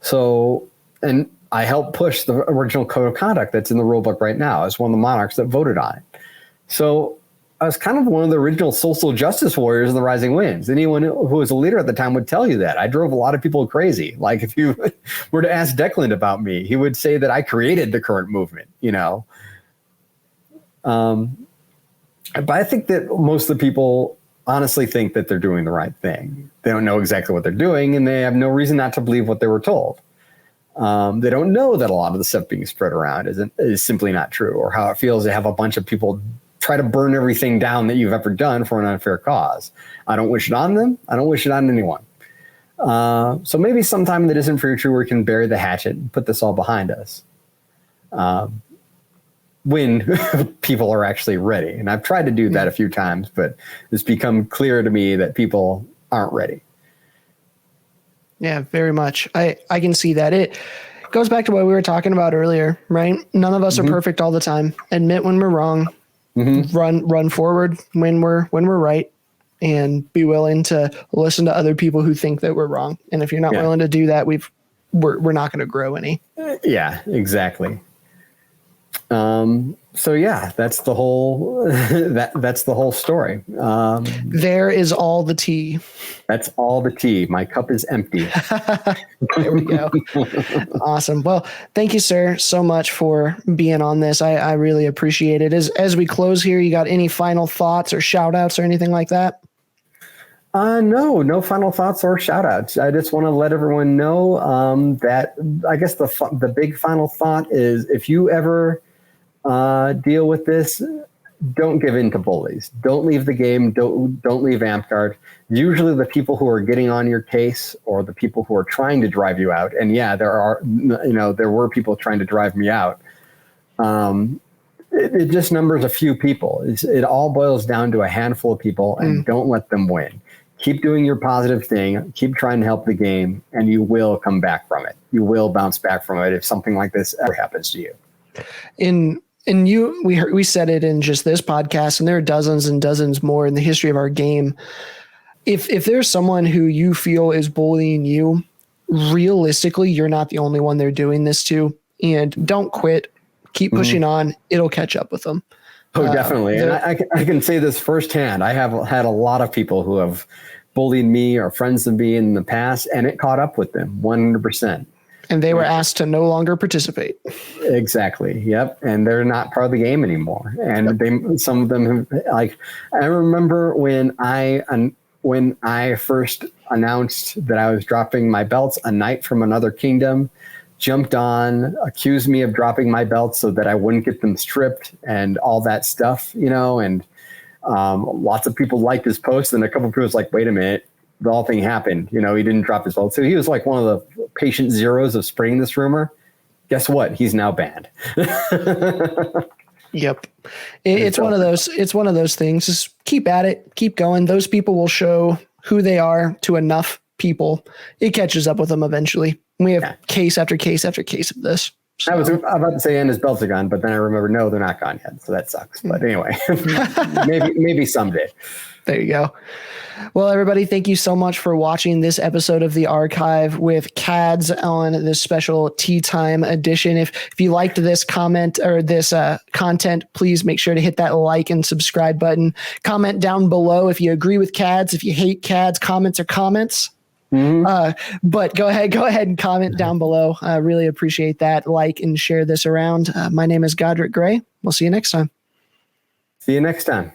Speaker 2: So, and I helped push the original code of conduct that's in the rulebook right now as one of the monarchs that voted on it. So I was kind of one of the original social justice warriors in the Rising Winds. Anyone who was a leader at the time would tell you that. I drove a lot of people crazy. Like, if you were to ask Declan about me, he would say that I created the current movement, you know. But I think that most of the people honestly think that they're doing the right thing. They don't know exactly what they're doing, and they have no reason not to believe what they were told. They don't know that a lot of the stuff being spread around is simply not true, or how it feels to have a bunch of people try to burn everything down that you've ever done for an unfair cause. I don't wish it on them. I don't wish it on anyone. So maybe sometime in the distant future we can bury the hatchet and put this all behind us. When people are actually ready. And I've tried to do that a few times, but it's become clear to me that people aren't ready.
Speaker 1: Yeah, very much. I can see that. It goes back to what we were talking about earlier, right? None of us are perfect all the time. Admit when we're wrong. Run forward when we're right, and be willing to listen to other people who think that we're wrong. And if you're not willing to do that, we're not going to grow any.
Speaker 2: Yeah, exactly. So yeah, that's the whole that's the whole story.
Speaker 1: There is all the tea.
Speaker 2: That's all the tea. My cup is empty.
Speaker 1: There we go. Awesome. Well, thank you, sir, so much for being on this. I really appreciate it. As we close here, you got any final thoughts or shout outs or anything like that? No final thoughts or shout outs. I just want to let everyone know that I guess the big final thought is, if you ever deal with this, don't give in to bullies. Don't leave the game. Don't leave AmpGuard. Usually the people who are getting on your case, or the people who are trying to drive you out, and yeah, there were people trying to drive me out. It just numbers a few people. It all boils down to a handful of people, and don't let them win. Keep doing your positive thing. Keep trying to help the game, and you will come back from it. You will bounce back from it if something like this ever happens to you. We said it in just this podcast, and there are dozens and dozens more in the history of our game. If there's someone who you feel is bullying you, realistically, you're not the only one they're doing this to. And don't quit. Keep pushing on. It'll catch up with them.
Speaker 2: Oh, definitely. And I can say this firsthand. I have had a lot of people who have bullied me or friends of me in the past, and it caught up with them 100%.
Speaker 1: And they were asked to no longer participate.
Speaker 2: Exactly. Yep. And they're not part of the game anymore. And some of them have, like, I remember when I first announced that I was dropping my belts, a knight from another kingdom jumped on, accused me of dropping my belts so that I wouldn't get them stripped and all that stuff, and lots of people liked his post, and a couple of people was like, wait a minute, the whole thing happened. He didn't drop his belt. So he was like one of the patient zeros of spreading this rumor. Guess what? He's now banned.
Speaker 1: Yep. It's one of those things. Just keep at it, keep going. Those people will show who they are to enough people. It catches up with them eventually. We have case after case after case of this. So.
Speaker 2: I was about to say, and his belts are gone, but then I remember, no, they're not gone yet. So that sucks. But anyway, maybe someday.
Speaker 1: There you go. Well, everybody, thank you so much for watching this episode of The Archive with Kaads on this special Tea Time edition. If you liked this comment or this content, please make sure to hit that like and subscribe button. Comment down below if you agree with Kaads. If you hate Kaads, comments are comments. But go ahead and comment down below. I really appreciate that. Like and share this around. My name is Godric Gray. We'll see you next time.
Speaker 2: See you next time.